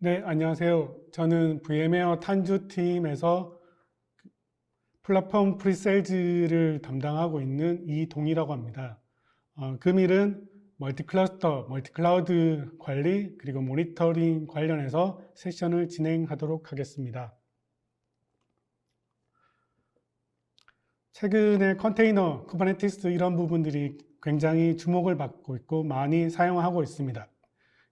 네, 안녕하세요. 저는 VM웨어 탄주 팀에서 플랫폼 프리세일즈를 담당하고 있는 이동이라고 합니다. 금일은 멀티클러스터, 멀티클라우드 관리, 그리고 모니터링 관련해서 세션을 진행하도록 하겠습니다. 최근에 컨테이너, 쿠버네티스 이런 부분들이 굉장히 주목을 받고 있고 많이 사용하고 있습니다.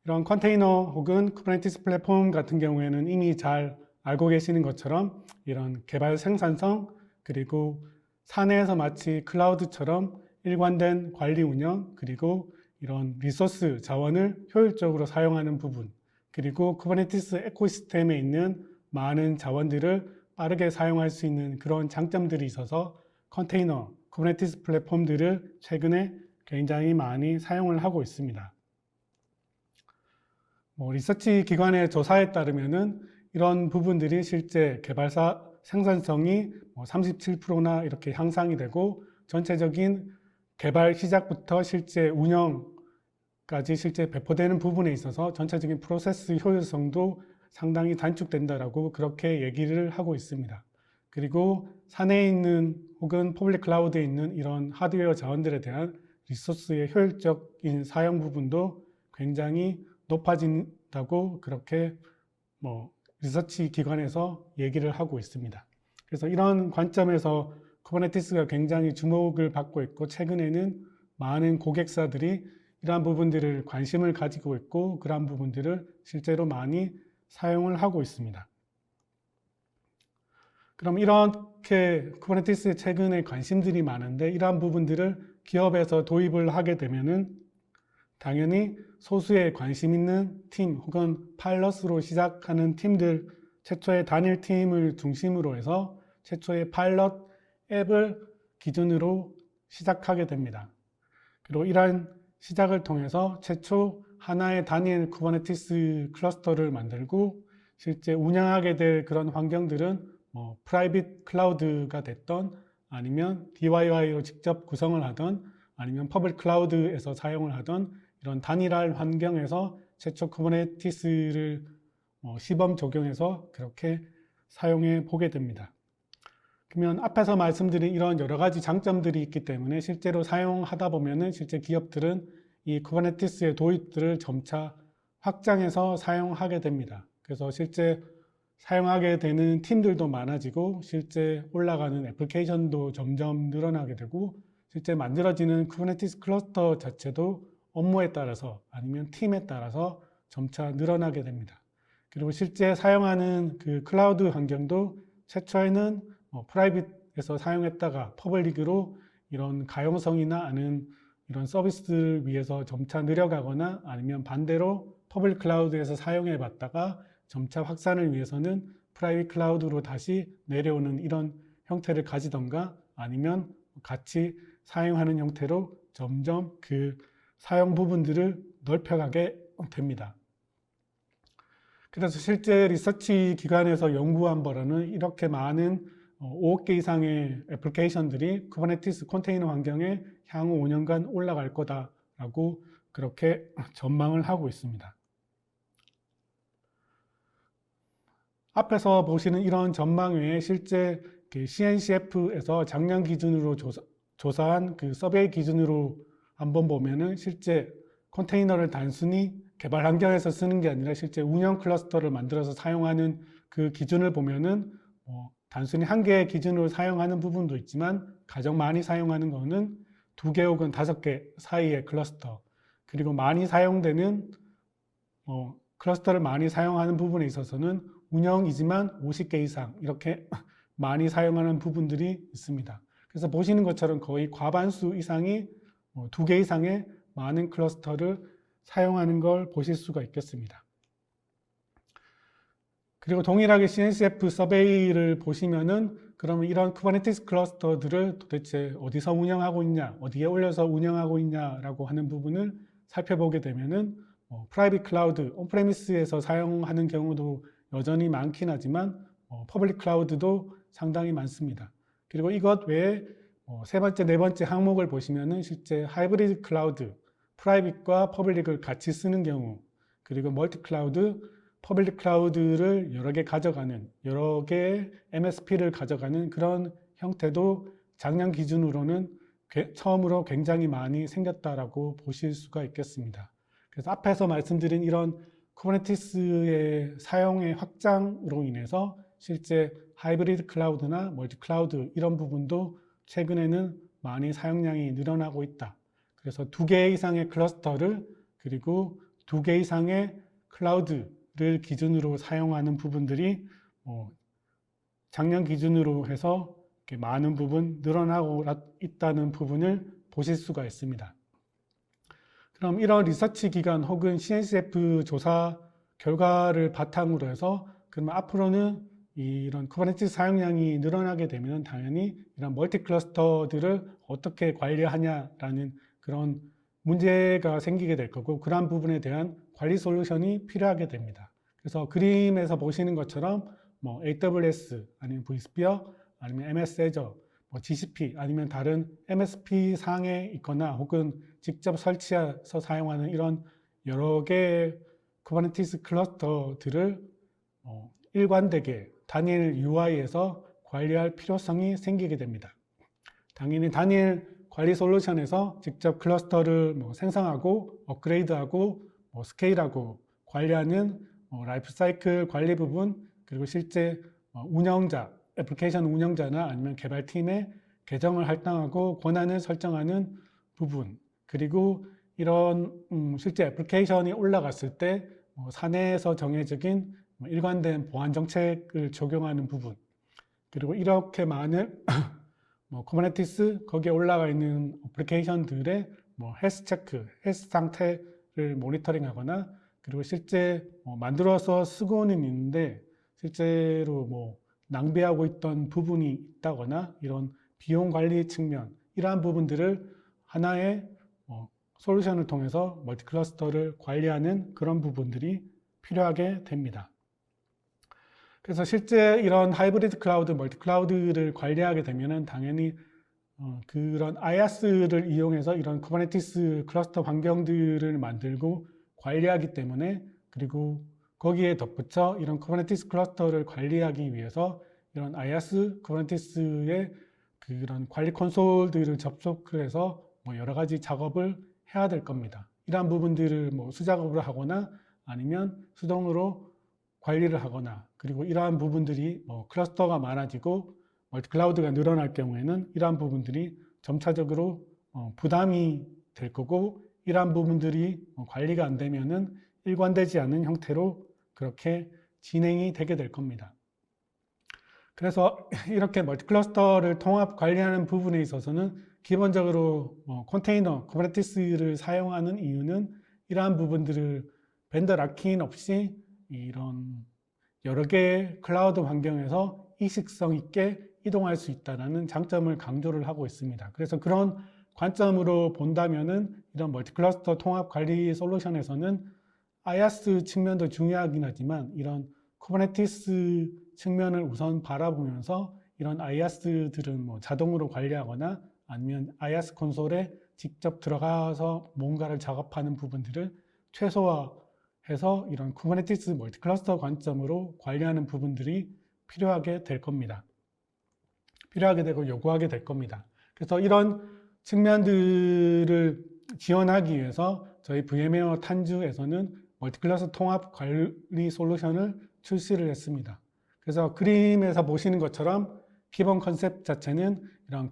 이런 컨테이너 혹은 쿠버네티스 플랫폼 같은 경우에는 이미 잘 알고 계시는 것처럼 이런 개발 생산성 그리고 사내에서 마치 클라우드처럼 일관된 관리 운영 그리고 이런 리소스 자원을 효율적으로 사용하는 부분 그리고 쿠버네티스 에코시스템에 있는 많은 자원들을 빠르게 사용할 수 있는 그런 장점들이 있어서 컨테이너, 쿠버네티스 플랫폼들을 최근에 굉장히 많이 사용을 하고 있습니다. 리서치 기관의 조사에 따르면은 이런 부분들이 실제 개발사 생산성이 37%나 이렇게 향상이 되고 전체적인 개발 시작부터 실제 운영까지 실제 배포되는 부분에 있어서 전체적인 프로세스 효율성도 상당히 단축된다라고 그렇게 얘기를 하고 있습니다. 그리고 사내에 있는 혹은 퍼블릭 클라우드에 있는 이런 하드웨어 자원들에 대한 리소스의 효율적인 사용 부분도 굉장히 높아진다고 그렇게 리서치 기관에서 얘기를 하고 있습니다. 그래서 이런 관점에서 쿠버네티스가 굉장히 주목을 받고 있고 최근에는 많은 고객사들이 이러한 부분들을 관심을 가지고 있고 그러한 부분들을 실제로 많이 사용을 하고 있습니다. 그럼 이렇게 쿠버네티스에 최근에 관심들이 많은데 이러한 부분들을 기업에서 도입을 하게 되면은 당연히 소수의 관심 있는 팀 혹은 파일럿으로 시작하는 팀들 최초의 단일 팀을 중심으로 해서 최초의 파일럿 앱을 기준으로 시작하게 됩니다. 그리고 이러한 시작을 통해서 최초 하나의 단일 쿠버네티스 클러스터를 만들고 실제 운영하게 될 그런 환경들은 프라이빗 클라우드가 됐던 아니면 DIY로 직접 구성을 하던 아니면 퍼블릭 클라우드에서 사용을 하던 이런 단일화 환경에서 최초 쿠버네티스를 시범 적용해서 그렇게 사용해 보게 됩니다. 그러면 앞에서 말씀드린 이런 여러 가지 장점들이 있기 때문에 실제로 사용하다 보면은 실제 기업들은 이 쿠버네티스의 도입들을 점차 확장해서 사용하게 됩니다. 그래서 실제 사용하게 되는 팀들도 많아지고 실제 올라가는 애플리케이션도 점점 늘어나게 되고 실제 만들어지는 쿠버네티스 클러스터 자체도 업무에 따라서 아니면 팀에 따라서 점차 늘어나게 됩니다. 그리고 실제 사용하는 그 클라우드 환경도 최초에는 프라이빗에서 사용했다가 퍼블릭으로 이런 가용성이나 아는 이런 서비스를 위해서 점차 늘려가거나 아니면 반대로 퍼블릭 클라우드에서 사용해 봤다가 점차 확산을 위해서는 프라이빗 클라우드로 다시 내려오는 이런 형태를 가지던가 아니면 같이 사용하는 형태로 점점 그 사용 부분들을 넓혀가게 됩니다. 그래서 실제 리서치 기관에서 연구한 바로는 이렇게 많은 5억 개 이상의 애플리케이션들이 쿠버네티스 컨테이너 환경에 향후 5년간 올라갈 거다라고 그렇게 전망을 하고 있습니다. 앞에서 보시는 이런 전망 외에 실제 CNCF에서 작년 기준으로 조사한 그 서베이 기준으로 한번 보면은 실제 컨테이너를 단순히 개발 환경에서 쓰는 게 아니라 실제 운영 클러스터를 만들어서 사용하는 그 기준을 보면은 단순히 한 개의 기준으로 사용하는 부분도 있지만 가장 많이 사용하는 거는 2개 혹은 5개 사이의 클러스터 그리고 많이 사용되는 클러스터를 많이 사용하는 부분에 있어서는 운영이지만 50개 이상 이렇게 많이 사용하는 부분들이 있습니다. 그래서 보시는 것처럼 거의 과반수 이상이 2개 이상의 많은 클러스터를 사용하는 걸 보실 수가 있겠습니다. 그리고 동일하게 CNCF 서베이를 보시면은 그러면 이런 쿠버네티스 클러스터들을 도대체 어디서 운영하고 있냐, 어디에 올려서 운영하고 있냐라고 하는 부분을 살펴보게 되면은 프라이빗 클라우드, 온프레미스에서 사용하는 경우도 여전히 많긴 하지만 퍼블릭 클라우드도 상당히 많습니다. 그리고 이것 외에 세 번째, 네 번째 항목을 보시면은 실제 하이브리드 클라우드, 프라이빗과 퍼블릭을 같이 쓰는 경우, 그리고 멀티 클라우드, 퍼블릭 클라우드를 여러 개 가져가는, 여러 개의 MSP를 가져가는 그런 형태도 작년 기준으로는 처음으로 굉장히 많이 생겼다라고 보실 수가 있겠습니다. 그래서 앞에서 말씀드린 이런 쿠버네티스의 사용의 확장으로 인해서 실제 하이브리드 클라우드나 멀티 클라우드 이런 부분도 최근에는 많이 사용량이 늘어나고 있다. 그래서 2개 이상의 클러스터를 그리고 2개 이상의 클라우드를 기준으로 사용하는 부분들이 작년 기준으로 해서 이렇게 많은 부분 늘어나고 있다는 부분을 보실 수가 있습니다. 그럼 이런 리서치 기관 혹은 CNCF 조사 결과를 바탕으로 해서 그러면 앞으로는 이런 쿠버네티스 사용량이 늘어나게 되면 당연히 이런 멀티 클러스터들을 어떻게 관리하냐라는 그런 문제가 생기게 될 거고 그러한 부분에 대한 관리 솔루션이 필요하게 됩니다. 그래서 그림에서 보시는 것처럼 AWS 아니면 vSphere 아니면 MS Azure, GCP 아니면 다른 MSP 상에 있거나 혹은 직접 설치해서 사용하는 이런 여러 개의 쿠버네티스 클러스터들을 일관되게 단일 UI에서 관리할 필요성이 생기게 됩니다. 당연히 단일 관리 솔루션에서 직접 클러스터를 생성하고 업그레이드하고 스케일하고 관리하는 라이프 사이클 관리 부분 그리고 실제 운영자, 애플리케이션 운영자나 아니면 개발팀의 계정을 할당하고 권한을 설정하는 부분 그리고 이런 실제 애플리케이션이 올라갔을 때 사내에서 정해진 일관된 보안 정책을 적용하는 부분 그리고 이렇게 많은 쿠버네티스 거기에 올라가 있는 애플리케이션들의 헬스 체크, 헬스 상태를 모니터링하거나 그리고 실제 만들어서 쓰고는 있는데 실제로 낭비하고 있던 부분이 있다거나 이런 비용 관리 측면 이러한 부분들을 하나의 솔루션을 통해서 멀티 클러스터를 관리하는 그런 부분들이 필요하게 됩니다. 그래서 실제 이런 하이브리드 클라우드, 멀티 클라우드를 관리하게 되면은 당연히 그런 IaaS를 이용해서 이런 쿠버네티스 클러스터 환경들을 만들고 관리하기 때문에 그리고 거기에 덧붙여 이런 쿠버네티스 클러스터를 관리하기 위해서 이런 IaaS 쿠버네티스의 그런 관리 콘솔들을 접속해서 여러 가지 작업을 해야 될 겁니다. 이러한 부분들을 수작업을 하거나 아니면 수동으로 관리를 하거나 그리고 이러한 부분들이 클러스터가 많아지고 멀티 클라우드가 늘어날 경우에는 이러한 부분들이 점차적으로 부담이 될 거고 이러한 부분들이 관리가 안 되면은 일관되지 않은 형태로 그렇게 진행이 되게 될 겁니다. 그래서 이렇게 멀티 클러스터를 통합 관리하는 부분에 있어서는 기본적으로 컨테이너, 쿠버네티스를 사용하는 이유는 이러한 부분들을 벤더 락인 없이 이런 여러 개의 클라우드 환경에서 이식성 있게 이동할 수 있다는 장점을 강조를 하고 있습니다. 그래서 그런 관점으로 본다면은 이런 멀티 클러스터 통합 관리 솔루션에서는 IaaS 측면도 중요하긴 하지만 이런 쿠버네티스 측면을 우선 바라보면서 이런 IaaS들은 자동으로 관리하거나 아니면 IaaS 콘솔에 직접 들어가서 뭔가를 작업하는 부분들을 최소화해서 이런 쿠버네티스 멀티 클러스터 관점으로 관리하는 부분들이 필요하게 될 겁니다. 필요하게 되고 요구하게 될 겁니다. 그래서 이런 측면들을 지원하기 위해서 저희 VM웨어 탄주에서는 멀티 클러스터 통합 관리 솔루션을 출시를 했습니다. 그래서 그림에서 보시는 것처럼 기본 컨셉 자체는 이런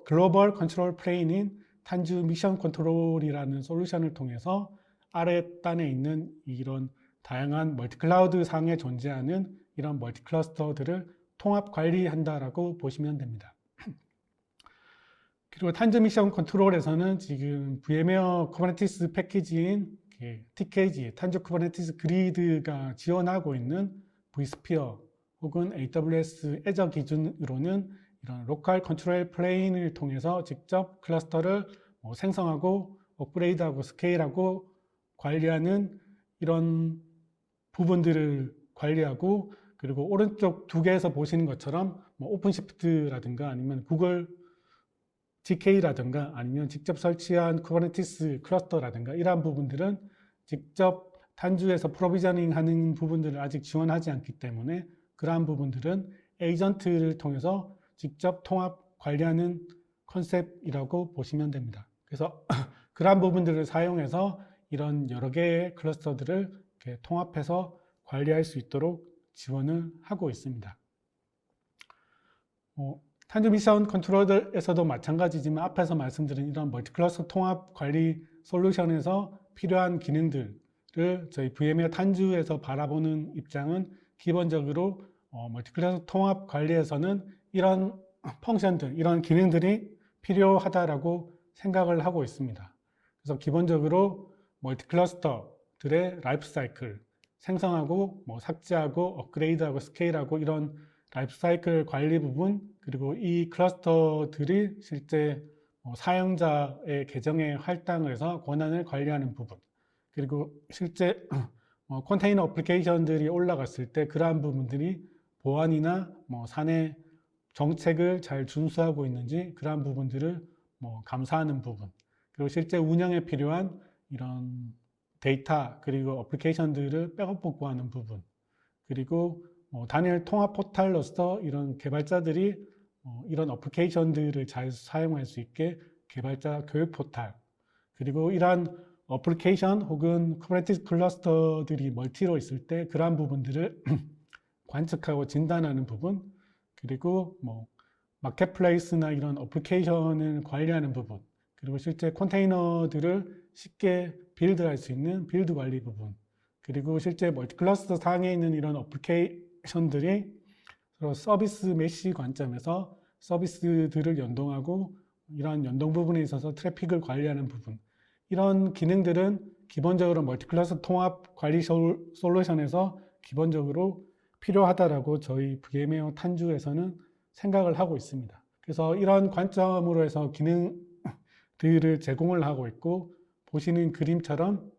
글로벌 컨트롤 플레인인 탄주 미션 컨트롤이라는 솔루션을 통해서 아래 단에 있는 이런 다양한 멀티 클라우드 상에 존재하는 이런 멀티 클러스터들을 통합 관리한다라고 보시면 됩니다. 그리고 탄주 미션 컨트롤에서는 지금 VM웨어 쿠버네티스 패키지인 TKG, 탄주 쿠버네티스 그리드가 지원하고 있는 vSphere 혹은 AWS Azure 기준으로는 이런 로컬 컨트롤 플레인을 통해서 직접 클러스터를 생성하고 업그레이드하고 스케일하고 관리하는 이런 부분들을 관리하고 그리고 오른쪽 두 개에서 보시는 것처럼 오픈시프트라든가 아니면 구글 GK라든가 아니면 직접 설치한 쿠버네티스 클러스터라든가 이러한 부분들은 직접 탄주에서 프로비저닝 하는 부분들을 아직 지원하지 않기 때문에 그러한 부분들은 에이전트를 통해서 직접 통합 관리하는 컨셉이라고 보시면 됩니다. 그래서 그러한 부분들을 사용해서 이런 여러 개의 클러스터들을 이렇게 통합해서 관리할 수 있도록 지원을 하고 있습니다. 탄주 미션 컨트롤에서도 마찬가지지만 앞에서 말씀드린 이런 멀티 클러스터 통합 관리 솔루션에서 필요한 기능들을 저희 VM웨어 탄주에서 바라보는 입장은 기본적으로 멀티 클러스터 통합 관리에서는 이런 펑션들, 이런 기능들이 필요하다라고 생각을 하고 있습니다. 그래서 기본적으로 멀티 클러스터들의 라이프 사이클, 생성하고 삭제하고 업그레이드하고 스케일하고 이런 라이프 사이클 관리 부분, 그리고 이 클러스터들이 실제 사용자의 계정에 할당을 해서 권한을 관리하는 부분, 그리고 실제 컨테이너 어플리케이션들이 올라갔을 때 그러한 부분들이 보안이나 사내 정책을 잘 준수하고 있는지 그러한 부분들을 감사하는 부분, 그리고 실제 운영에 필요한 이런 데이터 그리고 어플리케이션들을 백업 복구하는 부분, 그리고 단일 통합 포탈로서 이런 개발자들이 이런 어플리케이션들을 잘 사용할 수 있게 개발자 교육 포탈, 그리고 이러한 어플리케이션 혹은 쿠버네티스 클러스터들이 멀티로 있을 때 그러한 부분들을 관측하고 진단하는 부분, 그리고 마켓플레이스나 이런 어플리케이션을 관리하는 부분, 그리고 실제 컨테이너들을 쉽게 빌드할 수 있는 빌드 관리 부분, 그리고 실제 멀티 클러스터 상에 있는 이런 어플리케이션들이 서로 서비스 메시 관점에서 서비스들을 연동하고 이러한 연동 부분에 있어서 트래픽을 관리하는 부분, 이런 기능들은 기본적으로 멀티 클러스터 통합 관리 솔루션에서 기본적으로 필요하다라고 저희 VM웨어 탄주에서는 생각을 하고 있습니다. 그래서 이런 관점으로 해서 기능들을 제공을 하고 있고, 보시는 그림처럼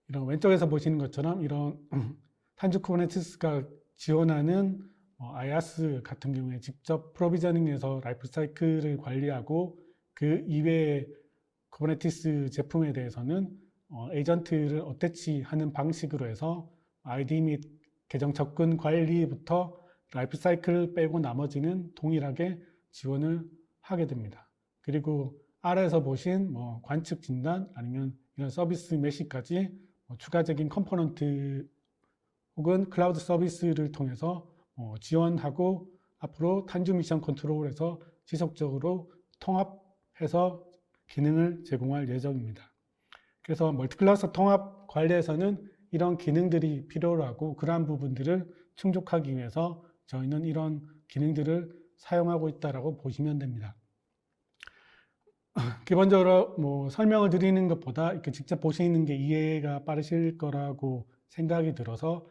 이런 왼쪽에서 보시는 것처럼 이런 탄주 쿠버네티스가 지원하는 IaaS 같은 경우에 직접 프로비저닝해서 라이프 사이클을 관리하고 그 이외의 쿠버네티스 제품에 대해서는 에이전트를 어태치하는 방식으로 해서 아이디 및 계정 접근 관리부터 라이프 사이클 빼고 나머지는 동일하게 지원을 하게 됩니다. 그리고 아래에서 보신 관측 진단 아니면 이런 서비스 메시까지 추가적인 컴포넌트 혹은 클라우드 서비스를 통해서 지원하고 앞으로 탄주 미션 컨트롤에서 지속적으로 통합해서 기능을 제공할 예정입니다. 그래서 멀티 클러스터 통합 관리에서는 이런 기능들이 필요로 하고 그러한 부분들을 충족하기 위해서 저희는 이런 기능들을 사용하고 있다고 보시면 됩니다. 기본적으로 설명을 드리는 것보다 이렇게 직접 보시는 게 이해가 빠르실 거라고 생각이 들어서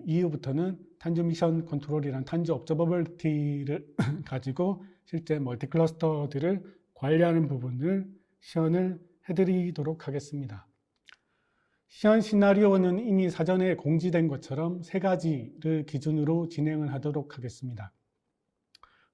이후부터는 탄주 미션 컨트롤이란 탄주 업저버빌리티를 가지고 실제 멀티 클러스터들을 관리하는 부분을 시연을 해드리도록 하겠습니다. 시연 시나리오는 이미 사전에 공지된 것처럼 3가지를 기준으로 진행을 하도록 하겠습니다.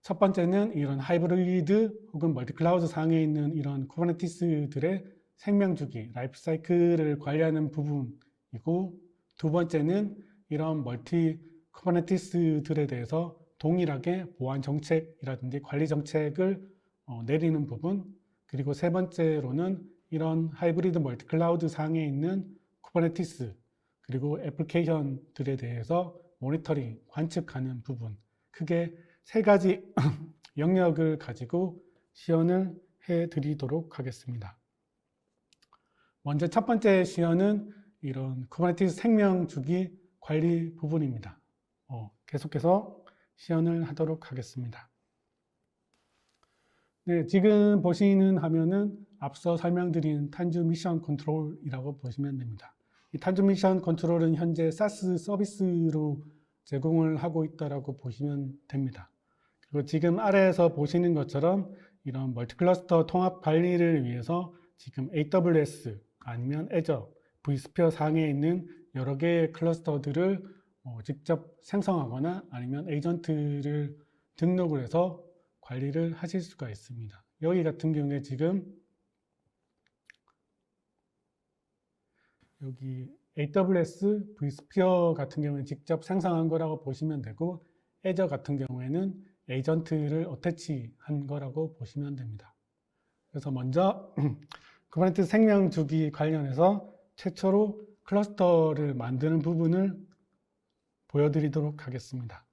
첫 번째는 이런 하이브리드 혹은 멀티 클라우드 상에 있는 이런 쿠버네티스들의 생명주기, 라이프 사이클을 관리하는 부분이고, 두 번째는 이런 멀티 쿠버네티스들에 대해서 동일하게 보안 정책이라든지 관리 정책을 내리는 부분, 그리고 세 번째로는 이런 하이브리드 멀티 클라우드 상에 있는 쿠버네티스 그리고 애플리케이션들에 대해서 모니터링, 관측하는 부분, 크게 3가지 영역을 가지고 시연을 해드리도록 하겠습니다. 먼저 첫 번째 시연은 이런 쿠버네티스 생명주기 관리 부분입니다. 계속해서 시연을 하도록 하겠습니다. 네, 지금 보시는 화면은 앞서 설명드린 탄주 미션 컨트롤이라고 보시면 됩니다. 이 탄주 미션 컨트롤은 현재 SaaS 서비스로 제공을 하고 있다고 보시면 됩니다. 그리고 지금 아래에서 보시는 것처럼 이런 멀티 클러스터 통합 관리를 위해서 지금 AWS 아니면 Azure, vSphere 상에 있는 여러 개의 클러스터들을 직접 생성하거나 아니면 에이전트를 등록을 해서 관리를 하실 수가 있습니다. 여기 같은 경우에 지금 여기 AWS vSphere 같은 경우는 직접 생성한 거라고 보시면 되고, Azure 같은 경우에는 에이전트를 어태치한 거라고 보시면 됩니다. 그래서 먼저 쿠버네티스 생명주기 관련해서 최초로 클러스터를 만드는 부분을 보여드리도록 하겠습니다.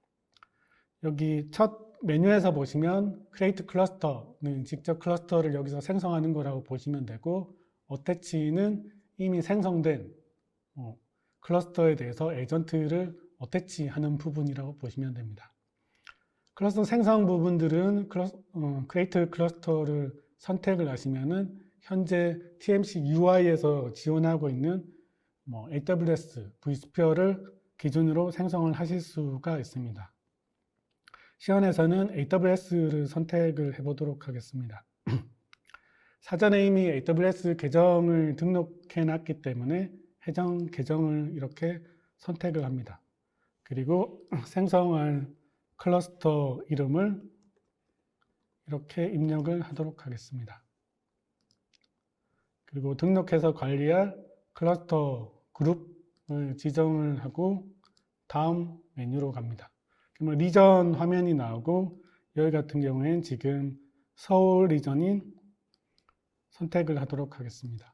여기 첫 메뉴에서 보시면 Create Cluster는 직접 클러스터를 여기서 생성하는 거라고 보시면 되고, 어태치는 이미 생성된 클러스터에 대해서 에이전트를 어태치하는 부분이라고 보시면 됩니다. 클러스터 생성 부분들은 Create Cluster를 선택을 하시면은 현재 TMC UI에서 지원하고 있는 AWS vSphere를 기준으로 생성을 하실 수가 있습니다. 시연에서는 AWS를 선택을 해보도록 하겠습니다. 사전에 이미 AWS 계정을 등록해 놨기 때문에 해당 계정을 이렇게 선택을 합니다. 그리고 생성할 클러스터 이름을 이렇게 입력을 하도록 하겠습니다. 그리고 등록해서 관리할 클러스터 그룹을 지정을 하고 다음 메뉴로 갑니다. 그러면 리전 화면이 나오고, 여기 같은 경우에는 지금 서울 리전인 선택을 하도록 하겠습니다.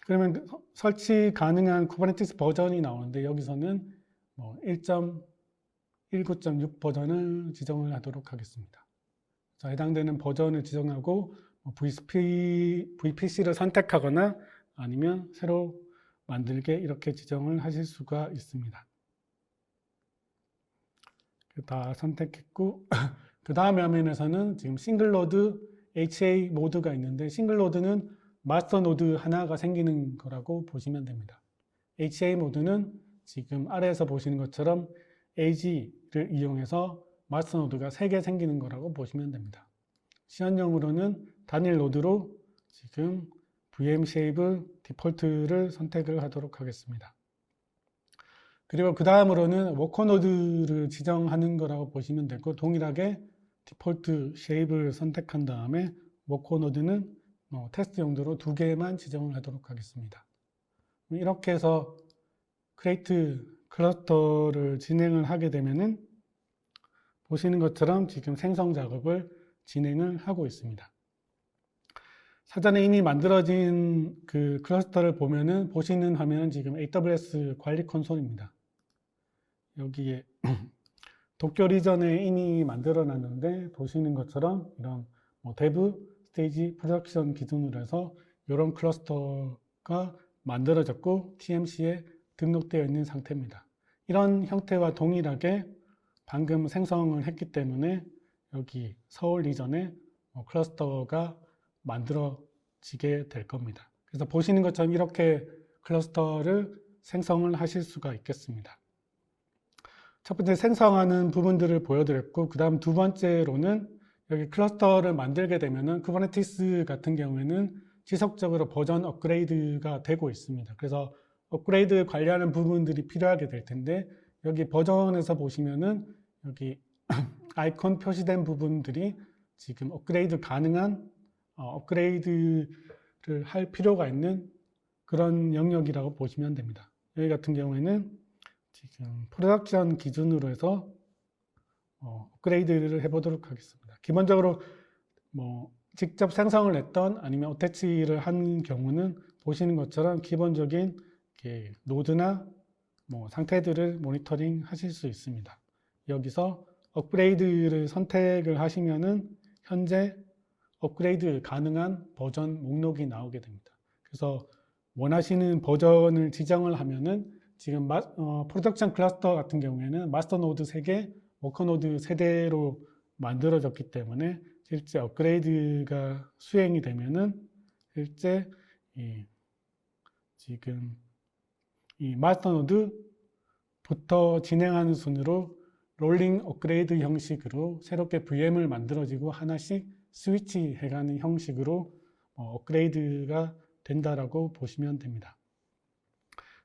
그러면 설치 가능한 쿠버네티스 버전이 나오는데, 여기서는 1.19.6 버전을 지정을 하도록 하겠습니다. 자, 해당되는 버전을 지정하고 VPC를 선택하거나 아니면 새로 만들게 이렇게 지정을 하실 수가 있습니다. 다 선택했고, 그 다음 화면에서는 지금 싱글로드 HA 모드가 있는데, 싱글로드는 마스터 노드 하나가 생기는 거라고 보시면 됩니다. HA 모드는 지금 아래에서 보시는 것처럼 AG를 이용해서 마스터 노드가 3개 생기는 거라고 보시면 됩니다. 시연용으로는 단일 노드로 지금 VM 쉐입 디폴트를 선택을 하도록 하겠습니다. 그리고 그 다음으로는 워커노드를 지정하는 거라고 보시면 되고, 동일하게 디폴트 쉐입을 선택한 다음에 워커노드는 테스트 용도로 2개만 지정을 하도록 하겠습니다. 이렇게 해서 크레이트 클러스터를 진행을 하게 되면은 보시는 것처럼 지금 생성 작업을 진행을 하고 있습니다. 사전에 이미 만들어진 그 클러스터를 보면은 보시는 화면은 지금 AWS 관리 콘솔입니다. 여기에 도쿄 리전에 이미 만들어 놨는데, 보시는 것처럼 이런 데브, 스테이지, 프로덕션 기준으로 해서 이런 클러스터가 만들어졌고 TMC에 등록되어 있는 상태입니다. 이런 형태와 동일하게 방금 생성을 했기 때문에 여기 서울 리전에 클러스터가 만들어지게 될 겁니다. 그래서 보시는 것처럼 이렇게 클러스터를 생성을 하실 수가 있겠습니다. 첫 번째 생성하는 부분들을 보여드렸고, 그 다음 두 번째로는 여기 클러스터를 만들게 되면은 쿠버네티스 같은 경우에는 지속적으로 버전 업그레이드가 되고 있습니다. 그래서 업그레이드 관리하는 부분들이 필요하게 될 텐데, 여기 버전에서 보시면은 여기 아이콘 표시된 부분들이 지금 업그레이드 가능한 업그레이드를 할 필요가 있는 그런 영역이라고 보시면 됩니다. 여기 같은 경우에는 지금 프로덕션 기준으로 해서 업그레이드를 해보도록 하겠습니다. 기본적으로 직접 생성을 했던 아니면 어태치를 한 경우는 보시는 것처럼 기본적인 노드나 상태들을 모니터링 하실 수 있습니다. 여기서 업그레이드를 선택을 하시면은 현재 업그레이드 가능한 버전 목록이 나오게 됩니다. 그래서 원하시는 버전을 지정을 하면은 지금 프로덕션 클러스터 같은 경우에는 마스터 노드 3개, 워커 노드 3대로 만들어졌기 때문에 실제 업그레이드가 수행이 되면은 실제 지금 이 마스터 노드부터 진행하는 순으로 롤링 업그레이드 형식으로 새롭게 VM을 만들어지고 하나씩 스위치 해가는 형식으로 업그레이드가 된다라고 보시면 됩니다.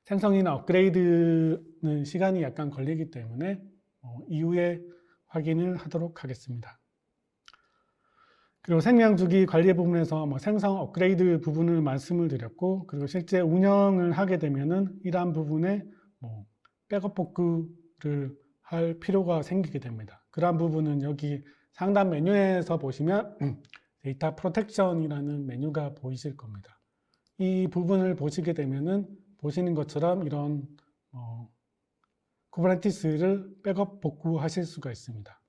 생성이나 업그레이드는 시간이 약간 걸리기 때문에 이후에 확인을 하도록 하겠습니다. 그리고 생명주기 관리 부분에서 뭐 생성 업그레이드 부분을 말씀을 드렸고, 그리고 실제 운영을 하게 되면은 이러한 부분에 뭐 백업 복구를 할 필요가 생기게 됩니다. 그러한 부분은 여기 상단 메뉴에서 보시면 데이터 프로텍션이라는 메뉴가 보이실 겁니다. 이 부분을 보시게 되면은 보시는 것처럼 이런 쿠버네티스를 백업 복구하실 수가 있습니다.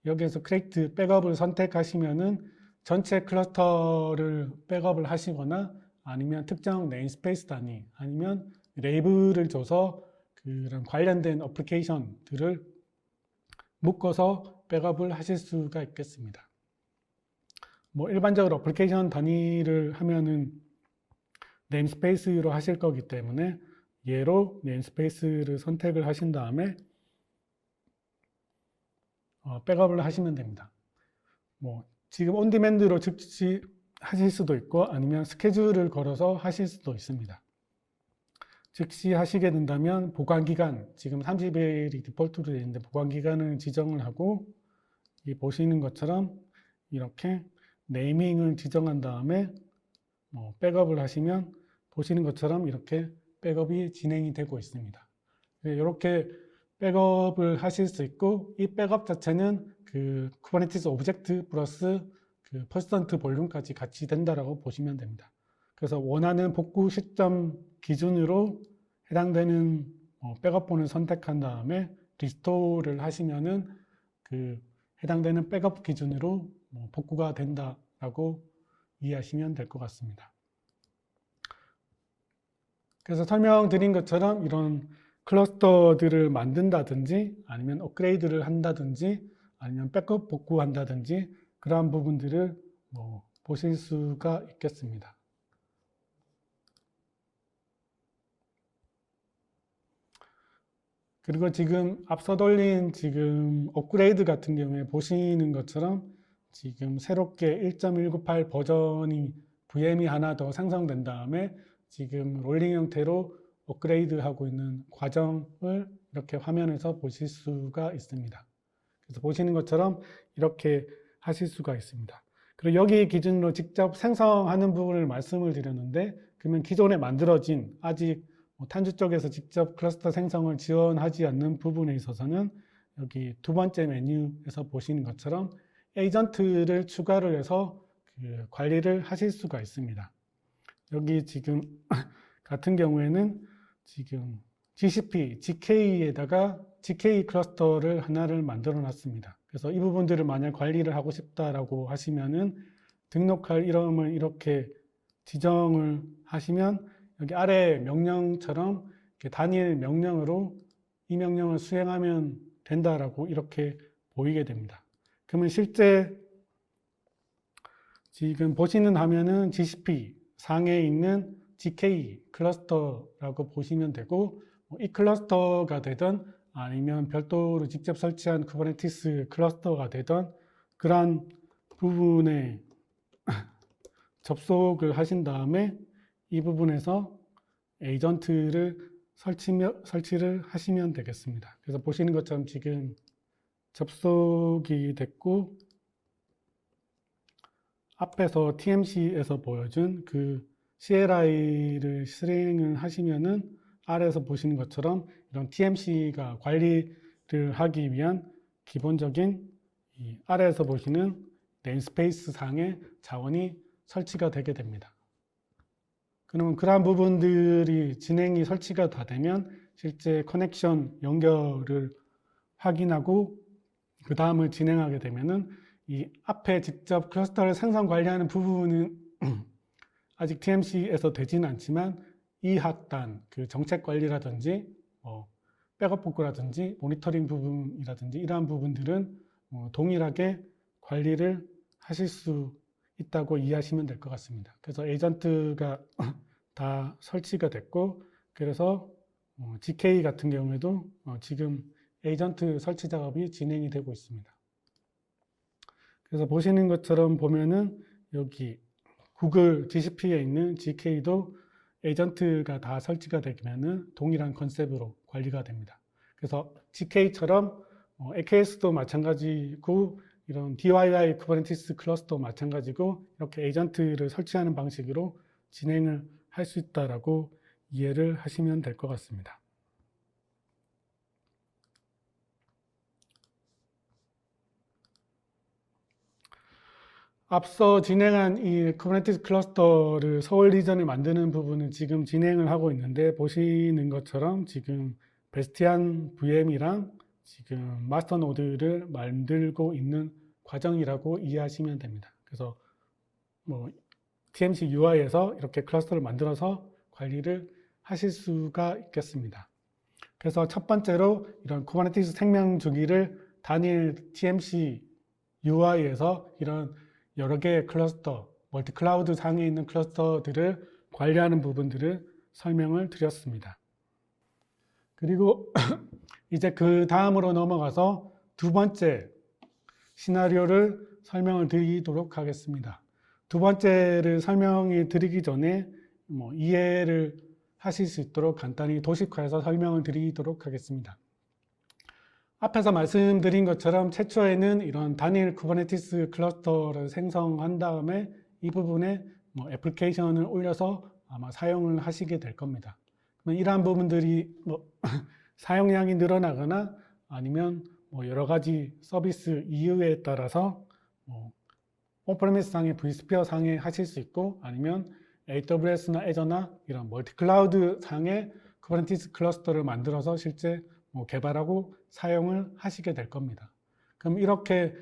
여기에서 create 백업을 선택하시면은 전체 클러스터를 백업을 하시거나 아니면 특정 네임스페이스 단위 아니면 레이블을 줘서 그런 관련된 어플리케이션들을 묶어서 백업을 하실 수가 있겠습니다. 뭐 일반적으로 어플리케이션 단위를 하면은 네임스페이스로 하실 거기 때문에 얘로 네임스페이스를 선택을 하신 다음에 백업을 하시면 됩니다. 뭐 지금 온디맨드로 즉시 하실 수도 있고 아니면 스케줄을 걸어서 하실 수도 있습니다. 즉시 하시게 된다면 보관기간, 지금 30일이 디폴트로 되어 있는데 보관기간을 지정을 하고 이 보시는 것처럼 이렇게 네이밍을 지정한 다음에 백업을 하시면 보시는 것처럼 이렇게 백업이 진행이 되고 있습니다. 이렇게 백업을 하실 수 있고 이 백업 자체는 그 쿠버네티스 오브젝트 플러스 그 퍼센트 볼륨까지 같이 된다라고 보시면 됩니다. 그래서 원하는 복구 시점 기준으로 해당되는 백업본을 선택한 다음에 리스토어를 하시면은 그 해당되는 백업 기준으로 복구가 된다라고 이해하시면 될 것 같습니다. 그래서 설명드린 것처럼 이런 클러스터들을 만든다든지 아니면 업그레이드를 한다든지 아니면 백업 복구한다든지 그러한 부분들을 보실 수가 있겠습니다. 그리고 지금 앞서 돌린 지금 업그레이드 같은 경우에 보시는 것처럼 지금 새롭게 1.198 버전이 VM이 하나 더 생성된 다음에 지금 롤링 형태로 업그레이드 하고 있는 과정을 이렇게 화면에서 보실 수가 있습니다. 그래서 보시는 것처럼 이렇게 하실 수가 있습니다. 그리고 여기 기준으로 직접 생성하는 부분을 말씀을 드렸는데 그러면 기존에 만들어진 아직 탄주 쪽에서 직접 클러스터 생성을 지원하지 않는 부분에 있어서는 여기 두 번째 메뉴에서 보시는 것처럼 에이전트를 추가를 해서 그 관리를 하실 수가 있습니다. 여기 지금 같은 경우에는 지금 GCP, GK에다가 GK 클러스터를 하나를 만들어 놨습니다. 그래서 이 부분들을 만약 관리를 하고 싶다라고 하시면은 등록할 이름을 이렇게 지정을 하시면 여기 아래 명령처럼 단일 명령으로 이 명령을 수행하면 된다라고 이렇게 보이게 됩니다. 그러면 실제 지금 보시는 화면은 GCP 상에 있는 GK 클러스터라고 보시면 되고 이 클러스터가 되든 아니면 별도로 직접 설치한 쿠버네티스 클러스터가 되든 그러한 부분에 접속을 하신 다음에 이 부분에서 에이전트를 설치를 하시면 되겠습니다. 그래서 보시는 것처럼 지금 접속이 됐고 앞에서 TMC에서 보여준 그 CLI를 실행을 하시면은 아래에서 보시는 것처럼 이런 TMC가 관리를 하기 위한 기본적인 이 아래에서 보시는 네임스페이스 상의 자원이 설치가 되게 됩니다. 그러면 그러한 부분들이 진행이 설치가 다 되면 실제 커넥션 연결을 확인하고 그 다음을 진행하게 되면은 이 앞에 직접 클러스터를 생성 관리하는 부분은 아직 TMC에서 되지는 않지만 이 하단 그 정책 관리라든지 백업 복구라든지 모니터링 부분이라든지 이러한 부분들은 동일하게 관리를 하실 수 있다고 이해하시면 될 것 같습니다. 그래서 에이전트가 다 설치가 됐고 그래서 GK 같은 경우에도 지금 에이전트 설치 작업이 진행이 되고 있습니다. 그래서 보시는 것처럼 보면은 여기 구글 GCP에 있는 GK도 에이전트가 다 설치가 되면은 동일한 컨셉으로 관리가 됩니다. 그래서 GK처럼 AKS도 마찬가지고 이런 DIY 쿠버네티스 클러스터 마찬가지고 이렇게 에이전트를 설치하는 방식으로 진행을 할 수 있다라고 이해를 하시면 될 것 같습니다. 앞서 진행한 이 쿠버네티스 클러스터를 서울 리전을 만드는 부분은 지금 진행을 하고 있는데 보시는 것처럼 지금 베스티안 VM이랑 지금 마스터 노드를 만들고 있는 과정이라고 이해하시면 됩니다. 그래서 뭐 TMC UI에서 이렇게 클러스터를 만들어서 관리를 하실 수가 있겠습니다. 그래서 첫 번째로 이런 쿠버네티스 생명 주기를 단일 TMC UI에서 이런 여러 개의 클러스터, 멀티 클라우드 상에 있는 클러스터들을 관리하는 부분들을 설명을 드렸습니다. 그리고 이제 그 다음으로 넘어가서 두 번째 시나리오를 설명을 드리도록 하겠습니다. 두 번째를 설명을 드리기 전에 이해를 하실 수 있도록 간단히 도식화해서 설명을 드리도록 하겠습니다. 앞에서 말씀드린 것처럼 최초에는 이런 단일 쿠버네티스 클러스터를 생성한 다음에 이 부분에 애플리케이션을 올려서 아마 사용을 하시게 될 겁니다. 이러한 부분들이 사용량이 늘어나거나 아니면 여러 가지 서비스 이유에 따라서 온프레미스 상의 vSphere 상에 하실 수 있고 아니면 AWS나 애저나 이런 멀티 클라우드 상의 쿠버네티스 클러스터를 만들어서 실제 개발하고 사용을 하시게 될 겁니다. 그럼 이렇게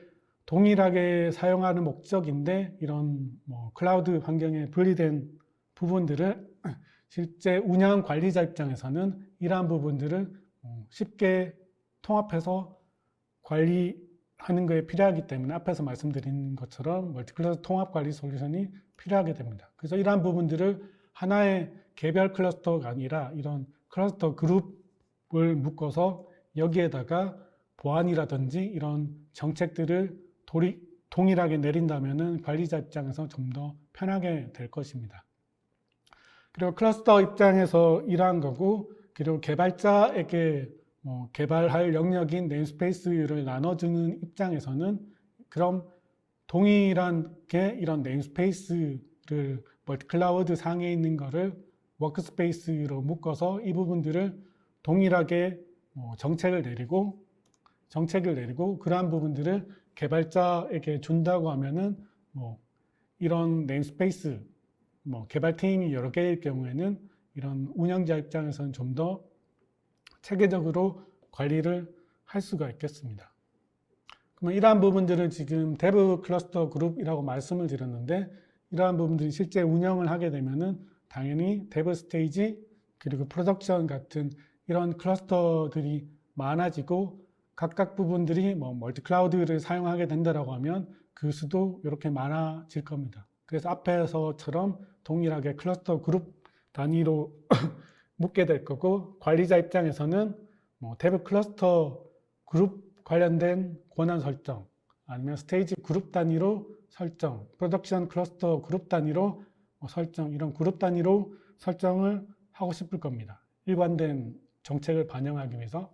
동일하게 사용하는 목적인데 이런 클라우드 환경에 분리된 부분들을 실제 운영 관리자 입장에서는 이러한 부분들을 쉽게 통합해서 관리하는 것에 필요하기 때문에 앞에서 말씀드린 것처럼 멀티클러스터 통합 관리 솔루션이 필요하게 됩니다. 그래서 이러한 부분들을 하나의 개별 클러스터가 아니라 이런 클러스터 그룹을 묶어서 여기에다가 보안이라든지 이런 정책들을 동일하게 내린다면 관리자 입장에서 좀 더 편하게 될 것입니다. 그리고 클러스터 입장에서 이러한 거고, 그리고 개발자에게 개발할 영역인 네임스페이스를 나눠주는 입장에서는 그럼 동일하게 이런 네임스페이스를 멀티클라우드 상에 있는 거를 워크스페이스로 묶어서 이 부분들을 동일하게 정책을 내리고 그러한 부분들을 개발자에게 준다고 하면은 이런 네임스페이스 개발팀이 여러 개일 경우에는 이런 운영자 입장에서는 좀 더 체계적으로 관리를 할 수가 있겠습니다. 그러면 이러한 부분들을 지금 데브 클러스터 그룹이라고 말씀을 드렸는데 이러한 부분들이 실제 운영을 하게 되면은 당연히 데브 스테이지 그리고 프로덕션 같은 이런 클러스터들이 많아지고 각각 부분들이 멀티 클라우드를 사용하게 된다라고 하면 그 수도 이렇게 많아질 겁니다. 그래서 앞에서처럼 동일하게 클러스터 그룹 단위로 묶게 될 거고 관리자 입장에서는 데브 클러스터 그룹 관련된 권한 설정 아니면 스테이지 그룹 단위로 설정, 프로덕션 클러스터 그룹 단위로 설정 이런 그룹 단위로 설정을 하고 싶을 겁니다. 일관된 정책을 반영하기 위해서.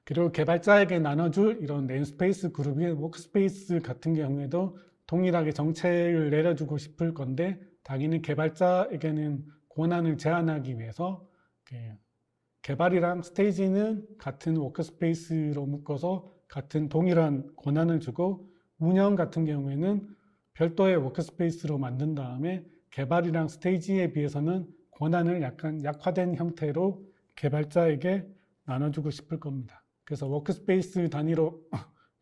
그리고 개발자에게 나눠줄 이런 네임스페이스 그룹이 워크스페이스 같은 경우에도 동일하게 정책을 내려주고 싶을 건데 당연히 개발자에게는 권한을 제한하기 위해서 개발이랑 스테이지는 같은 워크스페이스로 묶어서 같은 동일한 권한을 주고 운영 같은 경우에는 별도의 워크스페이스로 만든 다음에 개발이랑 스테이지에 비해서는 권한을 약간 약화된 형태로 개발자에게 나눠주고 싶을 겁니다. 그래서 워크스페이스 단위로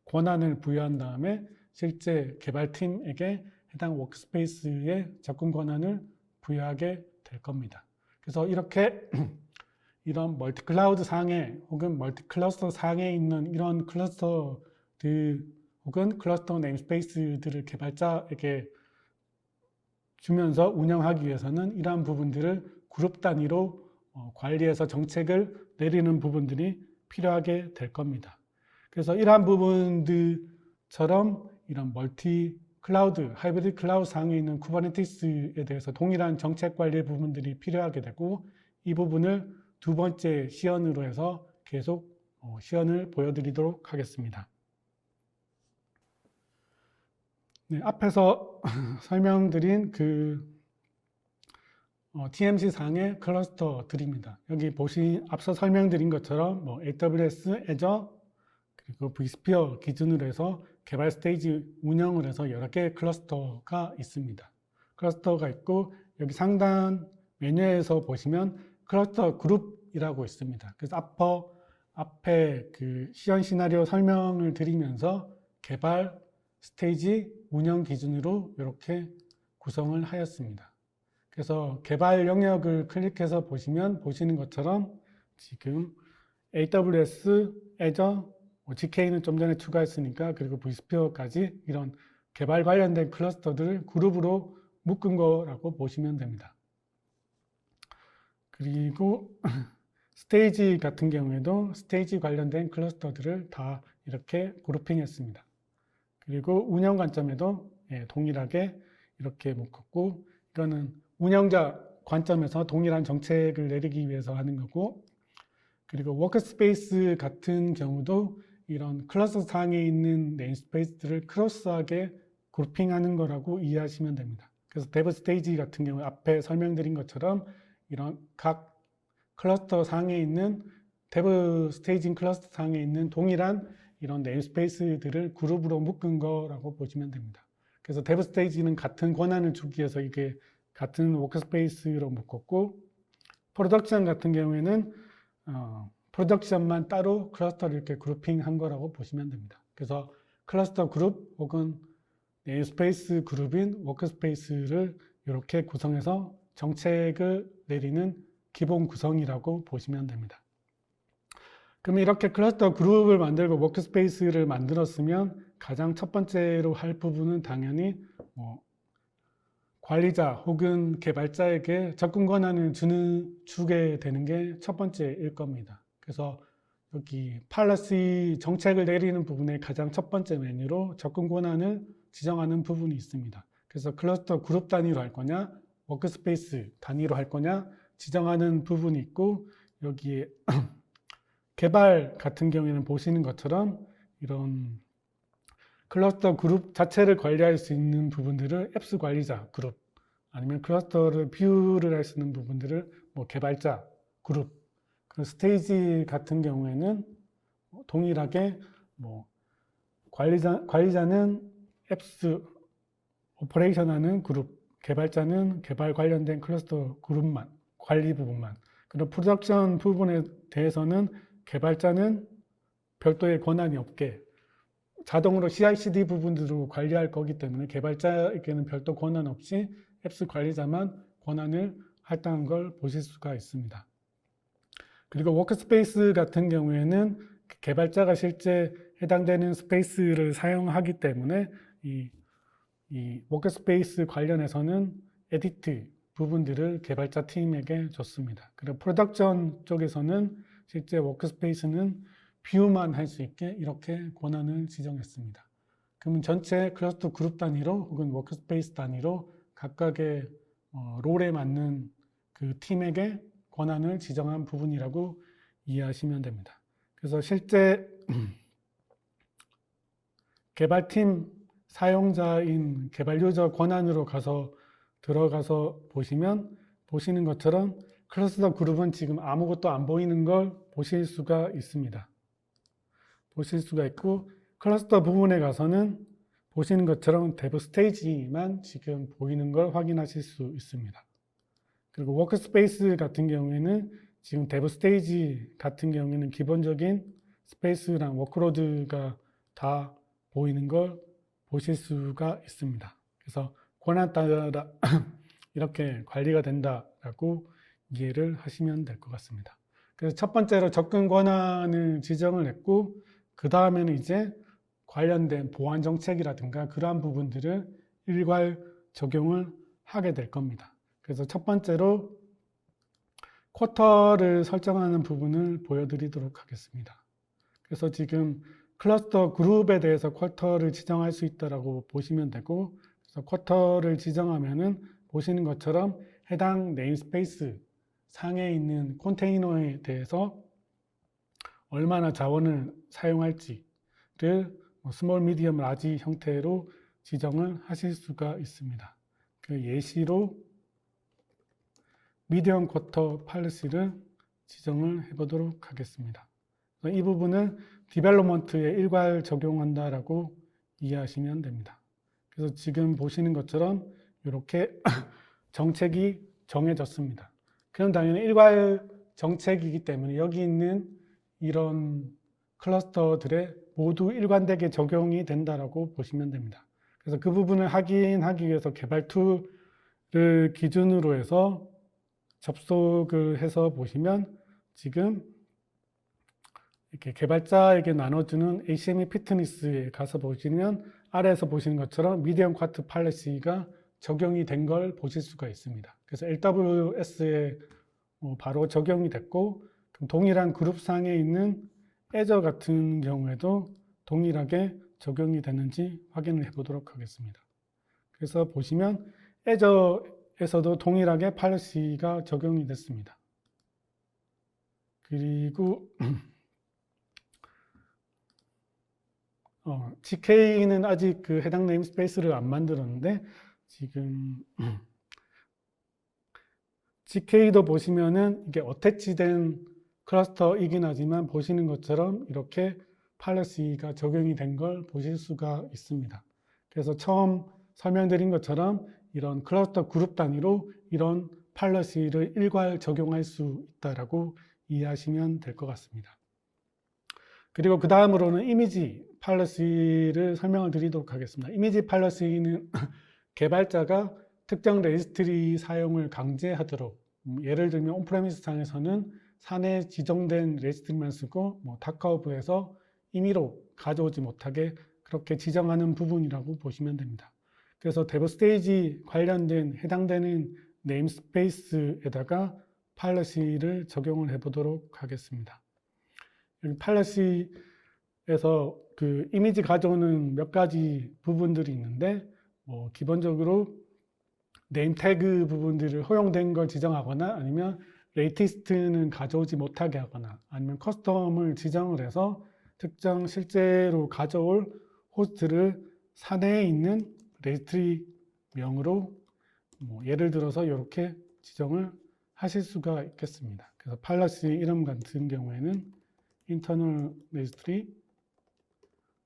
권한을 부여한 다음에 실제 개발팀에게 해당 워크스페이스의 접근 권한을 부여하게 될 겁니다. 그래서 이렇게 이런 멀티 클라우드 상에 혹은 멀티 클러스터 상에 있는 이런 클러스터들 혹은 클러스터 네임스페이스들을 개발자에게 주면서 운영하기 위해서는 이러한 부분들을 그룹 단위로 관리해서 정책을 내리는 부분들이 필요하게 될 겁니다. 그래서 이러한 부분들처럼 이런 멀티 클라우드, 하이브리드 클라우드 상에 있는 쿠버네티스에 대해서 동일한 정책 관리 부분들이 필요하게 되고 이 부분을 두 번째 시연으로 해서 계속 시연을 보여드리도록 하겠습니다. 네, 앞에서 설명드린 TMC 상의 클러스터들입니다. 여기 앞서 설명드린 것처럼 AWS, Azure, 그리고 vSphere 기준으로 해서 개발 스테이지 운영을 해서 여러 개의 클러스터가 있습니다. 클러스터가 있고 여기 상단 메뉴에서 보시면 클러스터 그룹이라고 있습니다. 그래서 앞에 시연 시나리오 설명을 드리면서 개발 스테이지 운영 기준으로 이렇게 구성을 하였습니다. 그래서 개발 영역을 클릭해서 보시면 보시는 것처럼 지금 AWS, Azure, GK는 좀 전에 추가했으니까 그리고 vSphere까지 이런 개발 관련된 클러스터들을 그룹으로 묶은 거라고 보시면 됩니다. 그리고 스테이지 같은 경우에도 스테이지 관련된 클러스터들을 다 이렇게 그룹핑했습니다. 그리고 운영 관점에도 동일하게 이렇게 묶었고, 이거는 운영자 관점에서 동일한 정책을 내리기 위해서 하는 거고, 그리고 워크스페이스 같은 경우도 이런 클러스터 상에 있는 네임스페이스들을 크로스하게 그룹핑하는 거라고 이해하시면 됩니다. 그래서 데브 스테이지 같은 경우 앞에 설명드린 것처럼 이런 각 클러스터 상에 있는 데브 스테이징 클러스터 상에 있는 동일한 이런 네임스페이스들을 그룹으로 묶은 거라고 보시면 됩니다. 그래서 데브 스테이지는 같은 권한을 주기 위해서 이게 같은 워크스페이스로 묶었고, 프로덕션 같은 경우에는 프로덕션만 따로 클러스터를 이렇게 그룹핑한 거라고 보시면 됩니다. 그래서 클러스터 그룹 혹은 네임스페이스 그룹인 워크스페이스를 이렇게 구성해서 정책을 내리는 기본 구성이라고 보시면 됩니다. 그러면 이렇게 클러스터 그룹을 만들고 워크스페이스를 만들었으면 가장 첫 번째로 할 부분은 당연히 관리자 혹은 개발자에게 접근 권한을 주게 되는 게 첫 번째일 겁니다. 그래서 여기 팔러시 정책을 내리는 부분의 가장 첫 번째 메뉴로 접근 권한을 지정하는 부분이 있습니다. 그래서 클러스터 그룹 단위로 할 거냐, 워크스페이스 단위로 할 거냐 지정하는 부분이 있고, 여기에 개발 같은 경우에는 보시는 것처럼 이런 클러스터 그룹 자체를 관리할 수 있는 부분들을 앱스 관리자 그룹, 아니면 클러스터를 뷰를 할 수 있는 부분들을 개발자 그룹, 그 스테이지 같은 경우에는 동일하게 관리자는 앱스 오퍼레이션 하는 그룹, 개발자는 개발 관련된 클러스터 그룹만, 관리 부분만, 그리고 프로덕션 부분에 대해서는 개발자는 별도의 권한이 없게 자동으로 CI/CD 부분들로 관리할 거기 때문에 개발자에게는 별도 권한 없이 앱스 관리자만 권한을 할당한 걸 보실 수가 있습니다. 그리고 워크스페이스 같은 경우에는 개발자가 실제 해당되는 스페이스를 사용하기 때문에 이 워크스페이스 관련해서는 에디트 부분들을 개발자 팀에게 줬습니다. 그리고 프로덕션 쪽에서는 실제 워크스페이스는 뷰만 할 수 있게 이렇게 권한을 지정했습니다. 그러면 전체 클러스터 그룹 단위로 혹은 워크스페이스 단위로 각각의 롤에 맞는 그 팀에게 권한을 지정한 부분이라고 이해하시면 됩니다. 그래서 실제 개발팀 사용자인 개발 유저 권한으로 들어가서 보시는 것처럼 클러스터 그룹은 지금 아무것도 안 보이는 걸 보실 수가 있습니다. 보실 수가 있고, 클러스터 부분에 가서는 보시는 것처럼 데브 스테이지만 지금 보이는 걸 확인하실 수 있습니다. 그리고 워크스페이스 같은 경우에는 지금 데브 스테이지 같은 경우에는 기본적인 스페이스랑 워크로드가 다 보이는 걸 보실 수가 있습니다. 그래서 권한 따라 이렇게 관리가 된다라고 이해를 하시면 될 것 같습니다. 그래서 첫 번째로 접근 권한을 지정을 했고, 그 다음에는 이제 관련된 보안 정책이라든가 그러한 부분들을 일괄 적용을 하게 될 겁니다. 그래서 첫 번째로 쿼터를 설정하는 부분을 보여드리도록 하겠습니다. 그래서 지금 클러스터 그룹에 대해서 쿼터를 지정할 수 있다고 보시면 되고, 그래서 쿼터를 지정하면은 보시는 것처럼 해당 네임스페이스 상에 있는 컨테이너에 대해서 얼마나 자원을 사용할지를 스몰, 미디엄, 라지 형태로 지정을 하실 수가 있습니다. 그 예시로 미디엄 쿼터 팔러시를 지정을 해보도록 하겠습니다. 이 부분은 디벨롭먼트에 일괄 적용한다라고 이해하시면 됩니다. 그래서 지금 보시는 것처럼 이렇게 정책이 정해졌습니다. 그럼 당연히 일괄 정책이기 때문에 여기 있는 이런 클러스터들에 모두 일관되게 적용이 된다라고 보시면 됩니다. 그래서 그 부분을 확인하기 위해서 개발 툴을 기준으로 해서 접속을 해서 보시면 지금 이렇게 개발자에게 나눠주는 HME 피트니스에 가서 보시면 아래에서 보시는 것처럼 미디엄 쿼터 팔러시가 적용이 된 걸 보실 수가 있습니다. 그래서 LWS에 바로 적용이 됐고 동일한 그룹상에 있는 애저 같은 경우에도 동일하게 적용이 되는지 확인을 해 보도록 하겠습니다. 그래서 보시면 애저에서도 동일하게 팔러시가 적용이 됐습니다. 그리고 GK는 아직 그 해당 네임스페이스를 안 만들었는데 지금 GK도 보시면은 이게 어태치된 클러스터이긴 하지만 보시는 것처럼 이렇게 팔러시가 적용이 된 걸 보실 수가 있습니다. 그래서 처음 설명드린 것처럼 이런 클러스터 그룹 단위로 이런 팔러시를 일괄 적용할 수 있다라고 이해하시면 될 것 같습니다. 그리고 그 다음으로는 이미지 팔러시를 설명을 드리도록 하겠습니다. 이미지 팔러시는 개발자가 특정 레지스트리 사용을 강제하도록 예를 들면 온프레미스 상에서는 사내 지정된 레지스트리만 쓰고 다카오브에서 임의로 가져오지 못하게 그렇게 지정하는 부분이라고 보시면 됩니다. 그래서 데브 스테이지 관련된 해당되는 네임스페이스에다가 팔러시를 적용을 해보도록 하겠습니다. 팔러시에서 그 이미지 가져오는 몇 가지 부분들이 있는데 기본적으로 네임 태그 부분들을 허용된 걸 지정하거나 아니면 레이티스트는 가져오지 못하게 하거나 아니면 커스텀을 지정을 해서 특정 실제로 가져올 호스트를 사내에 있는 레지스트리 명으로 예를 들어서 이렇게 지정을 하실 수가 있겠습니다. 그래서 팔러시 이름 같은 경우에는 internal registry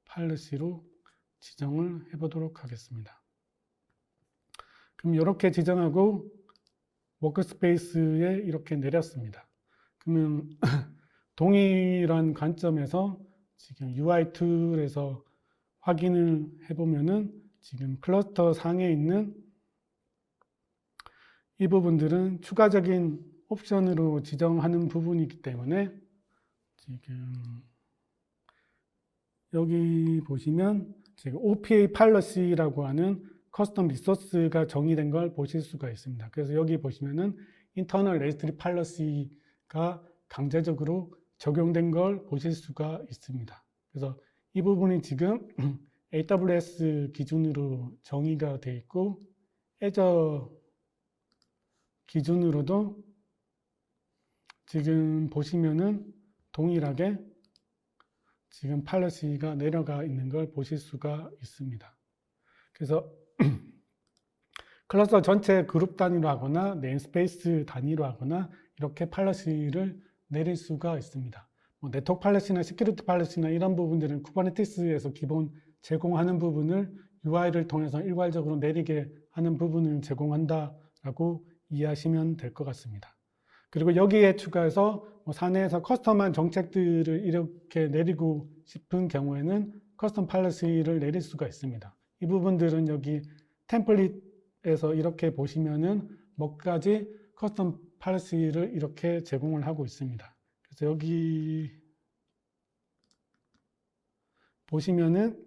팔러시로 지정을 해보도록 하겠습니다. 그럼 이렇게 지정하고 워크스페이스에 이렇게 내렸습니다. 그러면 동일한 관점에서 지금 UI 툴에서 확인을 해보면은 지금 클러스터 상에 있는 이 부분들은 추가적인 옵션으로 지정하는 부분이기 때문에 지금 여기 보시면 지금 OPA 팔러시라고 하는 커스텀 리소스가 정의된 걸 보실 수가 있습니다. 그래서 여기 보시면은 인터널 레지스트리 팔러시가 강제적으로 적용된 걸 보실 수가 있습니다. 그래서 이 부분이 지금 AWS 기준으로 정의가 되어 있고 애저 기준으로도 지금 보시면은 동일하게 지금 팔러시가 내려가 있는 걸 보실 수가 있습니다. 그래서 클러스터 전체 그룹 단위로 하거나 네임스페이스 단위로 하거나 이렇게 팔러시를 내릴 수가 있습니다. 네트워크 팔러시나 시큐리티 팔러시나 이런 부분들은 쿠버네티스에서 기본 제공하는 부분을 UI를 통해서 일괄적으로 내리게 하는 부분을 제공한다라고 이해하시면 될 것 같습니다. 그리고 여기에 추가해서 사내에서 커스텀한 정책들을 이렇게 내리고 싶은 경우에는 커스텀 팔러시를 내릴 수가 있습니다. 이 부분들은 여기 템플릿에서 이렇게 보시면은 몇 가지 커스텀 팔러시를 이렇게 제공을 하고 있습니다. 그래서 여기 보시면은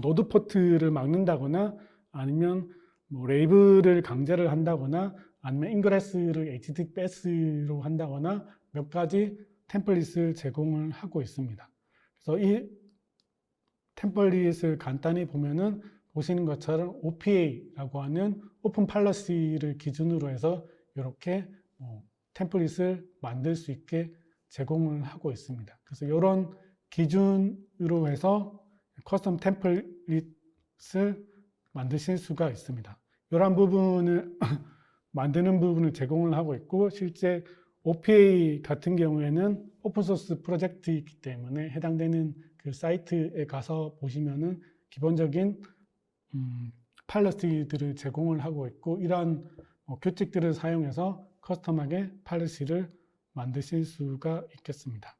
노드 포트를 막는다거나 아니면 레이블을 강제를 한다거나 아니면 인그레스를 HTTPS로 한다거나 몇 가지 템플릿을 제공을 하고 있습니다. 그래서 이 템플릿을 간단히 보면은 보시는 것처럼 OPA라고 하는 오픈 팔러시를 기준으로 해서 이렇게 템플릿을 만들 수 있게 제공을 하고 있습니다. 그래서 이런 기준으로 해서 커스텀 템플릿을 만드실 수가 있습니다. 이런 부분을 만드는 부분을 제공을 하고 있고, 실제 OPA 같은 경우에는 오픈소스 프로젝트이기 때문에 해당되는 그 사이트에 가서 보시면은 기본적인 팔러시들을 제공을 하고 있고, 이러한 규칙들을 사용해서 커스텀하게 팔러시를 만드실 수가 있겠습니다.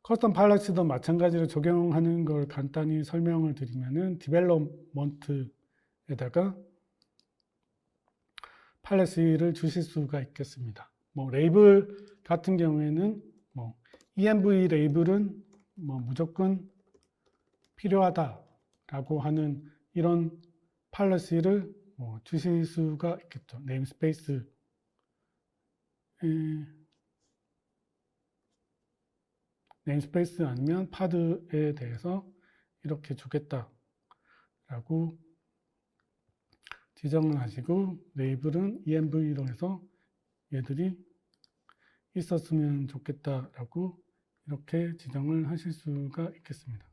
커스텀 팔러시도 마찬가지로 적용하는 걸 간단히 설명을 드리면은 디벨롭먼트에다가 팔러시를 주실 수가 있겠습니다. 레이블 같은 경우에는 env 레이블은 무조건 필요하다라고 하는 이런 팔러시를 주실 수가 있겠죠. 네임스페이스 아니면 파드에 대해서 이렇게 주겠다라고 지정을 하시고, 레이블은 env로 해서 얘들이 있었으면 좋겠다라고 이렇게 지정을 하실 수가 있겠습니다.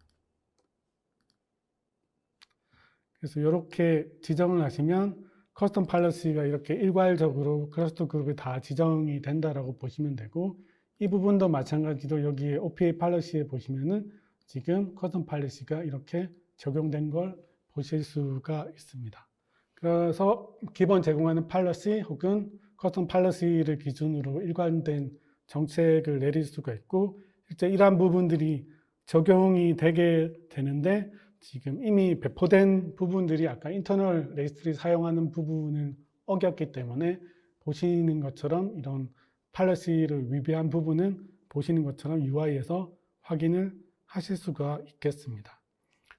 그래서 이렇게 지정을 하시면 커스텀 팔러시가 이렇게 일괄적으로 클러스터 그룹에 다 지정이 된다라고 보시면 되고, 이 부분도 마찬가지로 여기에 OPA 팔러시에 보시면은 지금 커스텀 팔러시가 이렇게 적용된 걸 보실 수가 있습니다. 그래서 기본 제공하는 팔러시 혹은 커스텀 팔러시를 기준으로 일관된 정책을 내릴 수가 있고, 실제 이러한 부분들이 적용이 되게 되는데, 지금 이미 배포된 부분들이 아까 인터널 레지스트리 사용하는 부분을 어겼기 때문에 보시는 것처럼 이런 팔러시를 위배한 부분은 보시는 것처럼 UI에서 확인을 하실 수가 있겠습니다.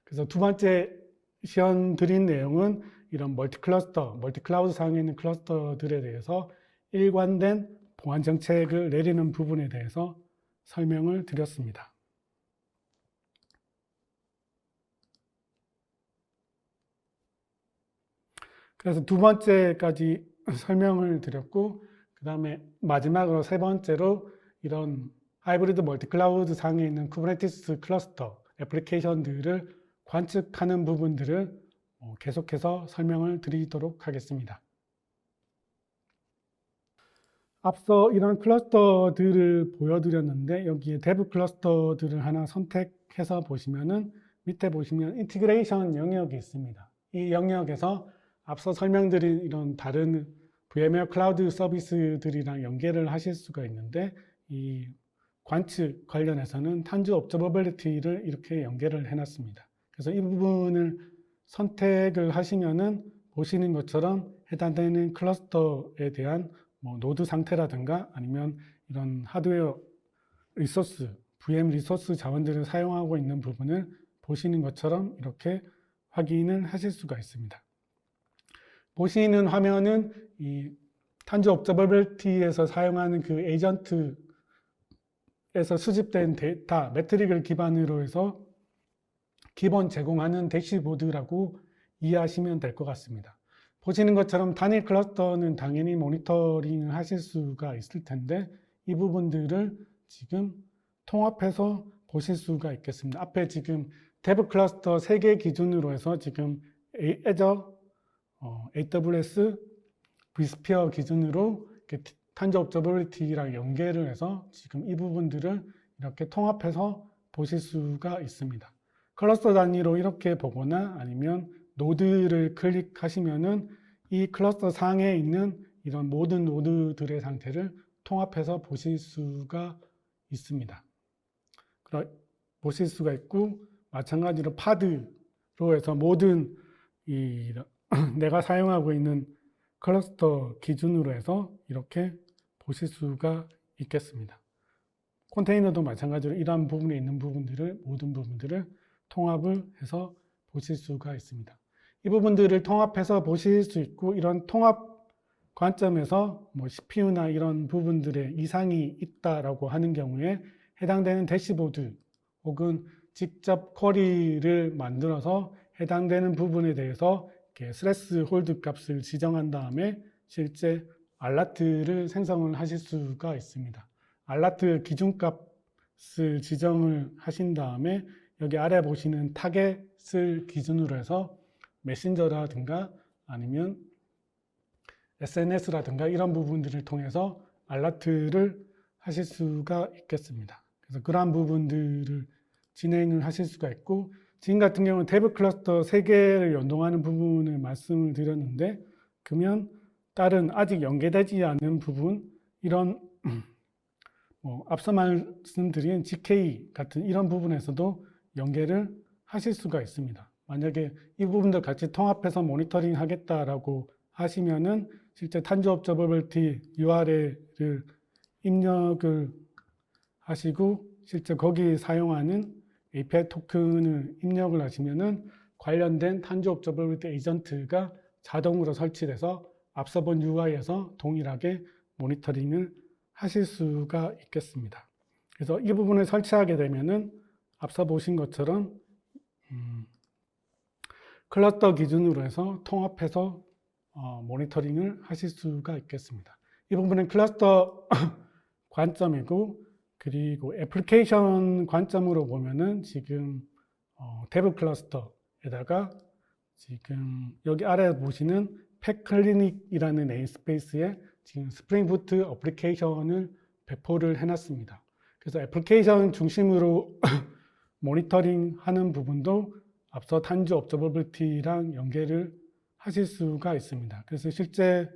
그래서 두 번째 시연 드린 내용은 이런 멀티클라우드 상에 있는 클러스터들에 대해서 일관된 보안 정책을 내리는 부분에 대해서 설명을 드렸습니다. 그래서 두 번째까지 설명을 드렸고, 그 다음에 마지막으로 세 번째로 이런 하이브리드 멀티클라우드 상에 있는 쿠버네티스 클러스터 애플리케이션들을 관측하는 부분들을 계속해서 설명을 드리도록 하겠습니다. 앞서 이런 클러스터들을 보여드렸는데, 여기에 데브 클러스터들을 하나 선택해서 보시면은 밑에 보시면 인티그레이션 영역이 있습니다. 이 영역에서 앞서 설명드린 이런 다른 VMware 클라우드 서비스들이랑 연계를 하실 수가 있는데, 이 관측 관련해서는 탄주 옵저버빌리티를 이렇게 연계를 해놨습니다. 그래서 이 부분을 선택을 하시면은 보시는 것처럼 해당되는 클러스터에 대한 노드 상태라든가 아니면 이런 하드웨어 리소스, VM 리소스 자원들을 사용하고 있는 부분을 보시는 것처럼 이렇게 확인을 하실 수가 있습니다. 보시는 화면은 이 탄주 옵저버빌리티에서 사용하는 그 에이전트에서 수집된 데이터, 매트릭을 기반으로 해서 기본 제공하는 대시보드라고 이해하시면 될 것 같습니다. 보시는 것처럼 단일 클러스터는 당연히 모니터링을 하실 수가 있을 텐데, 이 부분들을 지금 통합해서 보실 수가 있겠습니다. 앞에 지금 데브 클러스터 3개 기준으로 해서 지금 Azure, AWS, vSphere 기준으로 탄주 옵저버빌리티랑 연계를 해서 지금 이 부분들을 이렇게 통합해서 보실 수가 있습니다. 클러스터 단위로 이렇게 보거나 아니면 노드를 클릭하시면은 이 클러스터 상에 있는 이런 모든 노드들의 상태를 통합해서 보실 수가 있습니다. 보실 수가 있고, 마찬가지로 파드로 해서 모든 내가 사용하고 있는 클러스터 기준으로 해서 이렇게 보실 수가 있겠습니다. 컨테이너도 마찬가지로 이러한 부분에 있는 부분들을, 모든 부분들을 통합을 해서 보실 수가 있습니다. 이 부분들을 통합해서 보실 수 있고, 이런 통합 관점에서 CPU나 이런 부분들에 이상이 있다라고 하는 경우에 해당되는 대시보드 혹은 직접 쿼리를 만들어서 해당되는 부분에 대해서 스레스 홀드 값을 지정한 다음에 실제 알라트를 생성을 하실 수가 있습니다. 알라트 기준값을 지정을 하신 다음에 여기 아래 보시는 타겟 SNS를 기준으로 해서 메신저라든가 아니면 SNS라든가 이런 부분들을 통해서 알라트를 하실 수가 있겠습니다. 그래서 그러한 부분들을 진행을 하실 수가 있고, 지금 같은 경우는 탭 클러스터 3개를 연동하는 부분을 말씀을 드렸는데, 그러면 다른 아직 연계되지 않은 부분, 이런 앞서 말씀드린 GK 같은 이런 부분에서도 연계를 하실 수가 있습니다. 만약에 이 부분들 같이 통합해서 모니터링 하겠다라고 하시면은 실제 탄저 업저버빌티 URL을 입력을 하시고 실제 거기 사용하는 API 토큰을 입력을 하시면은 관련된 탄저 업저버빌티 에이전트가 자동으로 설치돼서 앞서 본 UI에서 동일하게 모니터링을 하실 수가 있겠습니다. 그래서 이 부분을 설치하게 되면은 앞서 보신 것처럼 클러스터 기준으로 해서 통합해서 모니터링을 하실 수가 있겠습니다. 이 부분은 클러스터 관점이고, 그리고 애플리케이션 관점으로 보면은 지금 탭 클러스터에다가 지금 여기 아래 보시는 팩클리닉이라는 네임스페이스에 지금 스프링 부트 어플리케이션을 배포를 해놨습니다. 그래서 애플리케이션 중심으로 모니터링 하는 부분도 앞서 탄저 업저버빌티랑 연계를 하실 수가 있습니다. 그래서 실제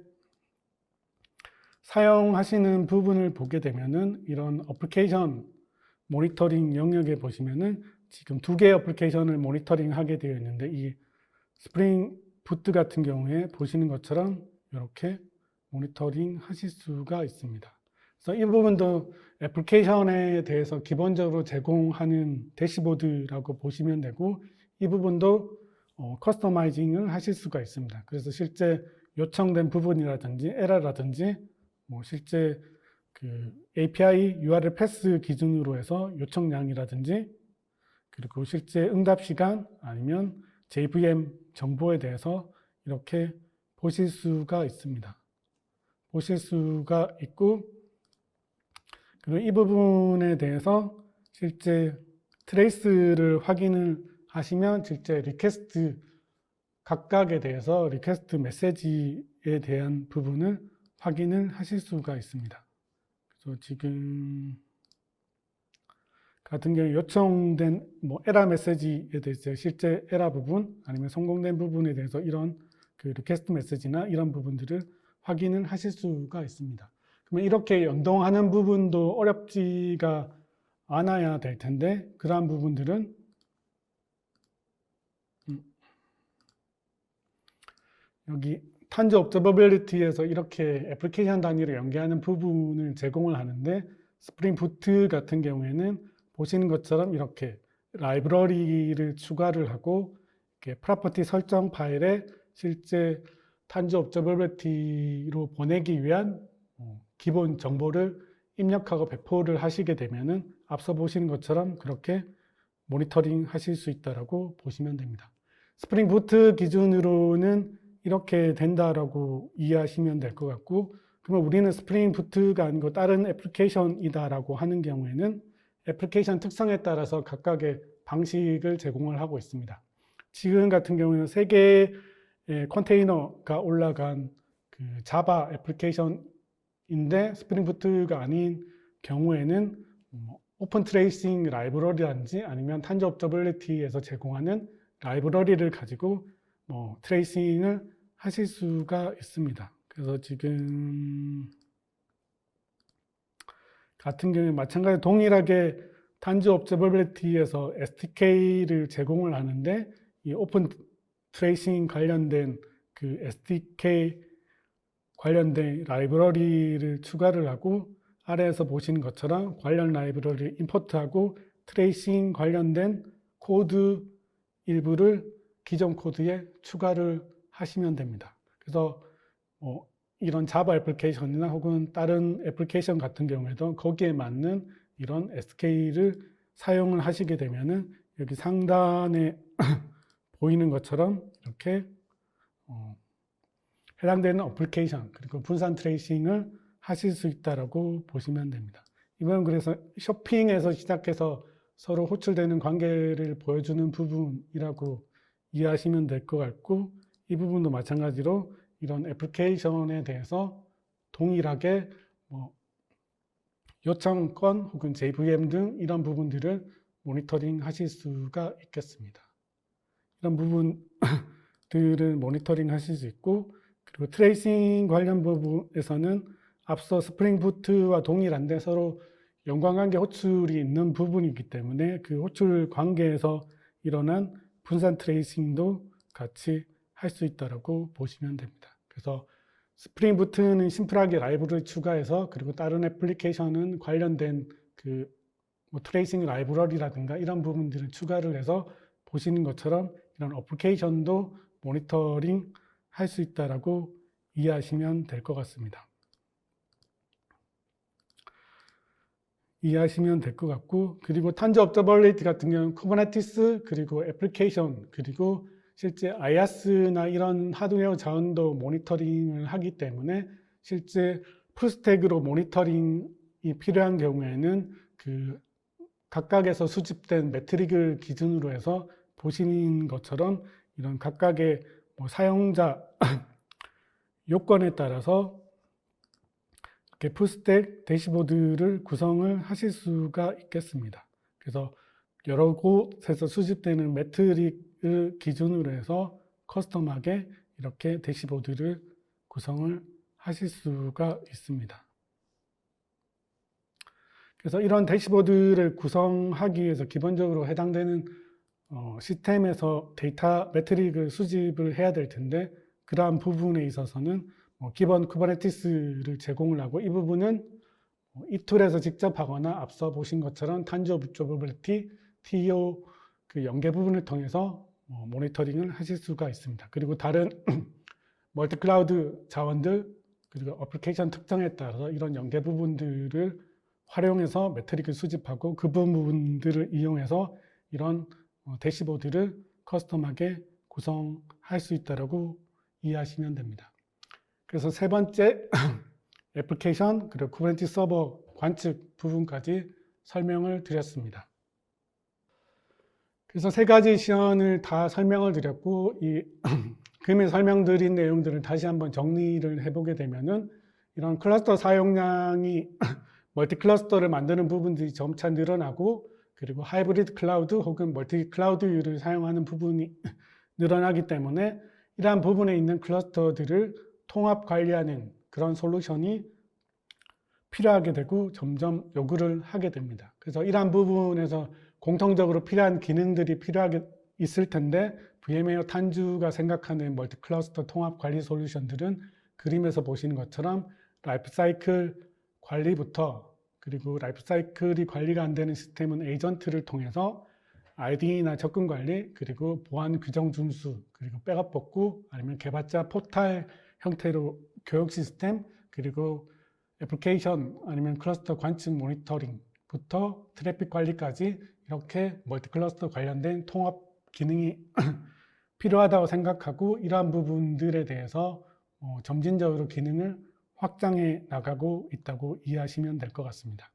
사용하시는 부분을 보게 되면은 이런 어플리케이션 모니터링 영역에 보시면은 지금 2개의 어플리케이션을 모니터링 하게 되어 있는데, 이 스프링 부트 같은 경우에 보시는 것처럼 이렇게 모니터링 하실 수가 있습니다. 그래서 이 부분도 애플리케이션에 대해서 기본적으로 제공하는 대시보드라고 보시면 되고, 이 부분도 커스터마이징을 하실 수가 있습니다. 그래서 실제 요청된 부분이라든지 에러라든지 실제 그 API URL 패스 기준으로 해서 요청량이라든지, 그리고 실제 응답 시간 아니면 JVM 정보에 대해서 이렇게 보실 수가 있습니다. 보실 수가 있고, 그리고 이 부분에 대해서 실제 트레이스를 확인을 하시면 실제 리퀘스트 각각에 대해서 리퀘스트 메시지에 대한 부분을 확인을 하실 수가 있습니다. 그래서 지금 같은 경우 요청된 에러 메시지에 대해서 실제 에러 부분 아니면 성공된 부분에 대해서 이런 그 리퀘스트 메시지나 이런 부분들을 확인을 하실 수가 있습니다. 그러면 이렇게 연동하는 부분도 어렵지가 않아야 될 텐데, 그러한 부분들은 여기 탄저 업저버빌리티에서 이렇게 애플리케이션 단위로 연계하는 부분을 제공을 하는데, 스프링 부트 같은 경우에는 보시는 것처럼 이렇게 라이브러리를 추가를 하고 이렇게 프로퍼티 설정 파일에 실제 탄저 업저버빌리티로 보내기 위한 기본 정보를 입력하고 배포를 하시게 되면은 앞서 보시는 것처럼 그렇게 모니터링 하실 수 있다라고 보시면 됩니다. 스프링 부트 기준으로는 이렇게 된다라고 이해하시면 될 것 같고, 그러면 우리는 스프링 부트가 아니고 다른 애플리케이션이다라고 하는 경우에는 애플리케이션 특성에 따라서 각각의 방식을 제공을 하고 있습니다. 지금 같은 경우는 3개의 컨테이너가 올라간 그 자바 애플리케이션인데, 스프링 부트가 아닌 경우에는 오픈 트레이싱 라이브러리라든지 아니면 탄저 업저버빌리티에서 제공하는 라이브러리를 가지고 트레이싱을 하실 수가 있습니다. 그래서 지금 같은 경우에 마찬가지로 동일하게 탄저 업저버빌리티에서 SDK를 제공을 하는데, 이 오픈 트레이싱 관련된 그 SDK 관련된 라이브러리를 추가를 하고, 아래에서 보시는 것처럼 관련 라이브러리를 임포트하고 트레이싱 관련된 코드 일부를 기존 코드에 추가를 하시면 됩니다. 그래서 이런 자바 애플리케이션이나 혹은 다른 애플리케이션 같은 경우에도 거기에 맞는 이런 SK를 사용을 하시게 되면은 여기 상단에 보이는 것처럼 이렇게 해당되는 어플리케이션 그리고 분산 트레이싱을 하실 수 있다라고 보시면 됩니다. 이번 그래서 쇼핑에서 시작해서 서로 호출되는 관계를 보여주는 부분이라고 이해하시면 될 것 같고, 이 부분도 마찬가지로 이런 애플리케이션에 대해서 동일하게 요청 건 혹은 JVM 등 이런 부분들을 모니터링 하실 수가 있겠습니다. 이런 부분들을 모니터링 하실 수 있고, 그리고 트레이싱 관련 부분에서는 앞서 스프링 부트와 동일한데 서로 연관관계 호출이 있는 부분이기 때문에 그 호출 관계에서 일어난 분산 트레이싱도 같이 할 수 있다고 보시면 됩니다. 그래서 스프링 부트는 심플하게 라이브러리 추가해서, 그리고 다른 애플리케이션은 관련된 트레이싱 라이브러리라든가 이런 부분들을 추가를 해서 보시는 것처럼 이런 어플리케이션도 모니터링 할 수 있다고 이해하시면 될 것 같습니다. 이해하시면 될 것 같고, 그리고 탄저 업저버빌리티 같은 경우는 쿠버네티스 그리고 애플리케이션 그리고 실제 IaaS나 이런 하드웨어 자원도 모니터링을 하기 때문에 실제 풀스택으로 모니터링이 필요한 경우에는 그 각각에서 수집된 매트릭을 기준으로 해서 보시는 것처럼 이런 각각의 사용자 요건에 따라서 이렇게 풀스택 대시보드를 구성을 하실 수가 있겠습니다. 그래서 여러 곳에서 수집되는 매트릭을 기준으로 해서 커스텀하게 이렇게 대시보드를 구성을 하실 수가 있습니다. 그래서 이런 대시보드를 구성하기 위해서 기본적으로 해당되는 시스템에서 데이터 매트릭을 수집을 해야 될 텐데, 그러한 부분에 있어서는 기본 쿠버네티스를 제공을 하고, 이 부분은 이 툴에서 직접 하거나 앞서 보신 것처럼 탄저 업저버빌리티, TO 그 연계 부분을 통해서 모니터링을 하실 수가 있습니다. 그리고 다른 멀티클라우드 자원들 그리고 어플리케이션 특성에 따라서 이런 연계 부분들을 활용해서 매트릭을 수집하고, 그 부분들을 이용해서 이런 대시보드를 커스텀하게 구성할 수 있다고 이해하시면 됩니다. 그래서 세 번째 애플리케이션 그리고 쿠버네티스 서버 관측 부분까지 설명을 드렸습니다. 그래서 세 가지 시연을 다 설명을 드렸고, 이 금에 설명드린 내용들을 다시 한번 정리를 해보게 되면은 이런 클러스터 사용량이 멀티 클러스터를 만드는 부분들이 점차 늘어나고, 그리고 하이브리드 클라우드 혹은 멀티 클라우드를 사용하는 부분이 늘어나기 때문에 이러한 부분에 있는 클러스터들을 통합 관리하는 그런 솔루션이 필요하게 되고 점점 요구를 하게 됩니다. 그래서 이러한 부분에서 공통적으로 필요한 기능들이 필요하게 있을 텐데, VM웨어 탄주가 생각하는 멀티 클러스터 통합 관리 솔루션들은 그림에서 보시는 것처럼 라이프 사이클 관리부터, 그리고 라이프 사이클이 관리가 안 되는 시스템은 에이전트를 통해서 RD나 접근 관리, 그리고 보안 규정 준수, 그리고 백업 복구, 아니면 개발자 포탈 형태로 교육 시스템, 그리고 애플리케이션 아니면 클러스터 관측 모니터링부터 트래픽 관리까지 이렇게 멀티 클러스터 관련된 통합 기능이 필요하다고 생각하고, 이러한 부분들에 대해서 점진적으로 기능을 확장해 나가고 있다고 이해하시면 될 것 같습니다.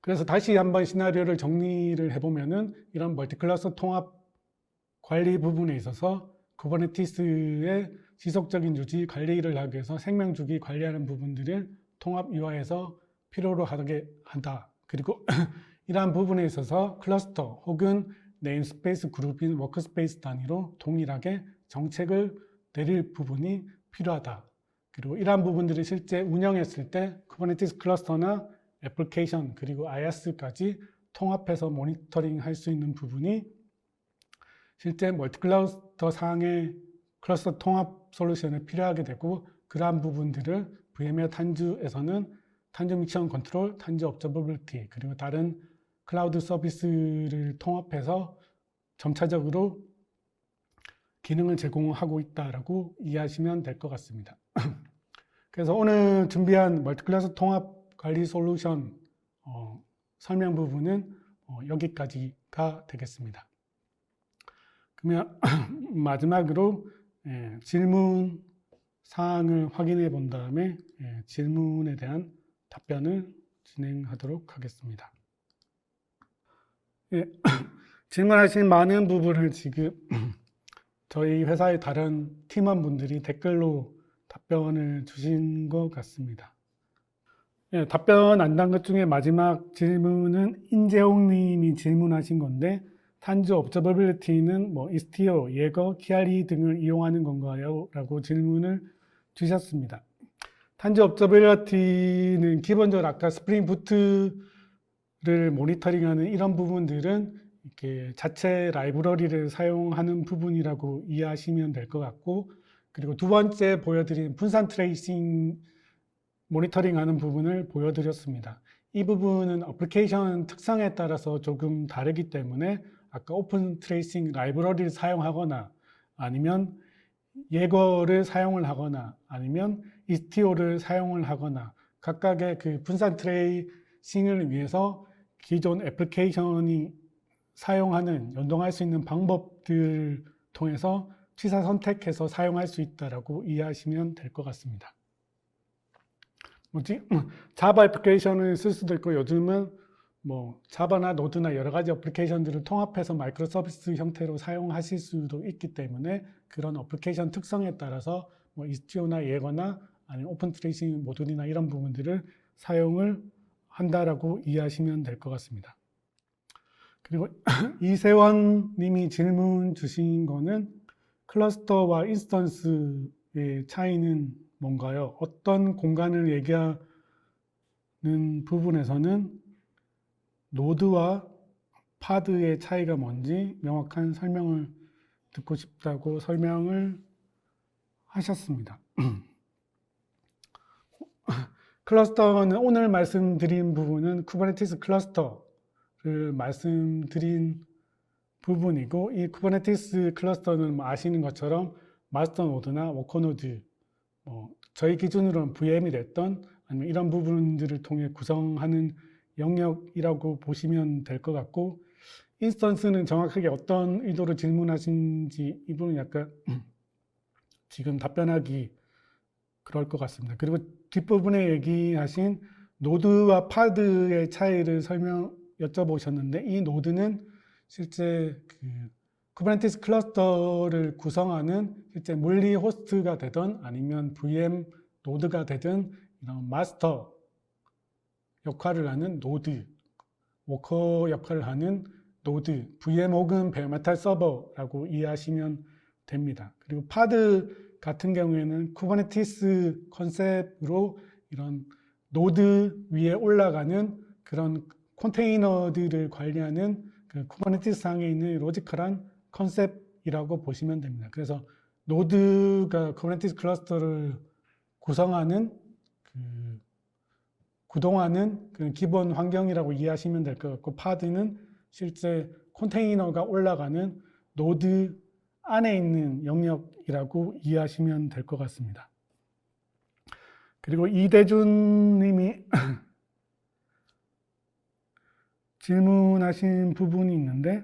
그래서 다시 한번 시나리오를 정리를 해보면은 이런 멀티 클러스터 통합 관리 부분에 있어서 쿠버네티스의 지속적인 유지 관리를 하기 위해서 생명주기 관리하는 부분들을 통합 UI에서 필요로 하게 한다. 그리고 이러한 부분에 있어서 클러스터 혹은 네임스페이스 그룹인 워크스페이스 단위로 동일하게 정책을 내릴 부분이 필요하다. 그리고 이러한 부분들을 실제 운영했을 때 쿠버네티스 클러스터나 애플리케이션 그리고 IaaS까지 통합해서 모니터링 할 수 있는 부분이 실제 멀티클러스터 상의 클러스터 통합 솔루션에 필요하게 되고, 그러한 부분들을 VM웨어 탄주에서는 탄주 미션 컨트롤, 탄주 업저버빌리티 그리고 다른 클라우드 서비스를 통합해서 점차적으로 기능을 제공하고 있다라고 이해하시면 될 것 같습니다. 그래서 오늘 준비한 멀티클러스터 통합 관리 솔루션 설명 부분은 여기까지가 되겠습니다. 그러면 마지막으로 질문 사항을 확인해 본 다음에 질문에 대한 답변을 진행하도록 하겠습니다. 예, 질문하신 많은 부분을 지금 저희 회사의 다른 팀원분들이 댓글로 답변을 주신 것 같습니다. 예, 답변 안 단 것 중에 마지막 질문은 인재홍 님이 질문하신 건데, 탄저 observability는 뭐 이스티어, 예거, 키알리 등을 이용하는 건가요? 라고 질문을 주셨습니다. 탄저 observability는 기본적으로 아까 스프링 부트를 모니터링하는 이런 부분들은 이렇게 자체 라이브러리를 사용하는 부분이라고 이해하시면 될 것 같고, 그리고 두 번째 보여드린 분산 트레이싱 모니터링 하는 부분을 보여드렸습니다. 이 부분은 어플리케이션 특성에 따라서 조금 다르기 때문에 아까 오픈 트레이싱 라이브러리를 사용하거나 아니면 예거를 사용을 하거나 아니면 이스티오를 사용을 하거나 각각의 그 분산 트레이싱을 위해서 기존 애플리케이션이 사용하는 연동할 수 있는 방법들을 통해서 취사 선택해서 사용할 수 있다라고 이해하시면 될 것 같습니다. 자바 애플리케이션을 쓸 수도 있고, 요즘은 뭐 자바나 노드나 여러 가지 애플리케이션들을 통합해서 마이크로 서비스 형태로 사용하실 수도 있기 때문에 그런 애플리케이션 특성에 따라서 뭐 이스티오나 예거나 아니면 오픈 트레이싱 모듈이나 이런 부분들을 사용을 한다라고 이해하시면 될 것 같습니다. 그리고 이세원 님이 질문 주신 거는 클러스터와 인스턴스의 차이는 뭔가요? 어떤 공간을 얘기하는 부분에서는 노드와 파드의 차이가 뭔지 명확한 설명을 듣고 싶다고 설명을 하셨습니다. 클러스터는 오늘 말씀드린 부분은 쿠버네티스 클러스터를 말씀드린 부분이고, 이 쿠버네티스 클러스터는 뭐 아시는 것처럼 마스터 노드나 워커 노드, 저희 기준으로는 VM이 됐던 아니면 이런 부분들을 통해 구성하는 영역이라고 보시면 될 것 같고, 인스턴스는 정확하게 어떤 의도로 질문하신지 이 부분은 약간 지금 답변하기 그럴 것 같습니다. 그리고 뒷부분에 얘기하신 노드와 파드의 차이를 여쭤보셨는데, 이 노드는 실제 쿠버네티스 클러스터를 구성하는 실제 물리 호스트가 되든 아니면 VM 노드가 되든 이런 마스터 역할을 하는 노드, 워커 역할을 하는 노드, VM 혹은 베어메탈 서버라고 이해하시면 됩니다. 그리고 파드 같은 경우에는 쿠버네티스 컨셉으로 이런 노드 위에 올라가는 그런 컨테이너들을 관리하는 그 쿠버네티스 상에 있는 로지컬한 컨셉이라고 보시면 됩니다. 그래서 노드가 쿠버네티스 클러스터를 구성하는 구동하는 그 기본 환경이라고 이해하시면 될 것 같고, 파드는 실제 컨테이너가 올라가는 노드 안에 있는 영역이라고 이해하시면 될 것 같습니다. 그리고 이대준 님이 질문하신 부분이 있는데,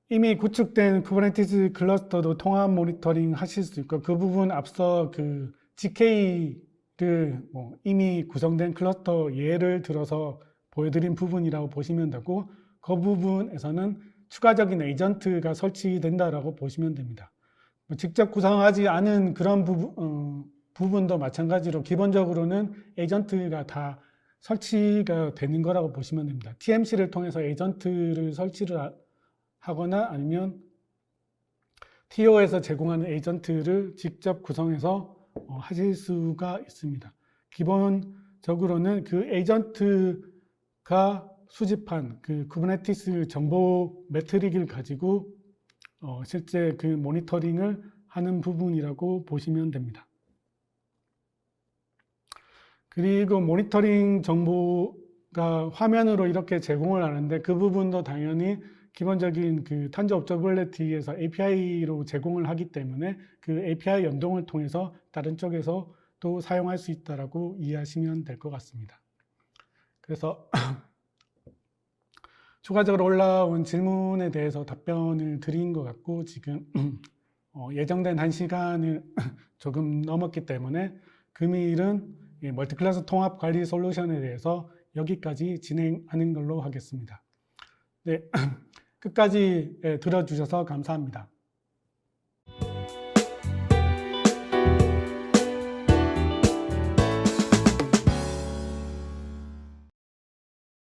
이미 구축된 쿠버네티스 클러스터도 통합 모니터링 하실 수 있고, 그 부분 앞서 그 GK를 이미 구성된 클러스터 예를 들어서 보여드린 부분이라고 보시면 되고, 그 부분에서는 추가적인 에이전트가 설치된다라고 보시면 됩니다. 직접 구성하지 않은 그런 부분도 마찬가지로 기본적으로는 에이전트가 다 설치가 되는 거라고 보시면 됩니다. TMC를 통해서 에이전트를 설치를 하거나 아니면 TO에서 제공하는 에이전트를 직접 구성해서 하실 수가 있습니다. 기본적으로는 그 에이전트가 수집한 그 쿠버네티스 정보 매트릭을 가지고 실제 그 모니터링을 하는 부분이라고 보시면 됩니다. 그리고 모니터링 정보가 화면으로 이렇게 제공을 하는데, 그 부분도 당연히 기본적인 그 탄저 observability에서 API로 제공을 하기 때문에 그 API 연동을 통해서 다른 쪽에서 또 사용할 수 있다라고 이해하시면 될 것 같습니다. 그래서 추가적으로 올라온 질문에 대해서 답변을 드린 것 같고, 지금 예정된 1시간을 조금 넘었기 때문에 금일은 이 멀티클래스 통합 관리 솔루션에 대해서 여기까지 진행하는 걸로 하겠습니다. 네, 끝까지 들어주셔서 감사합니다.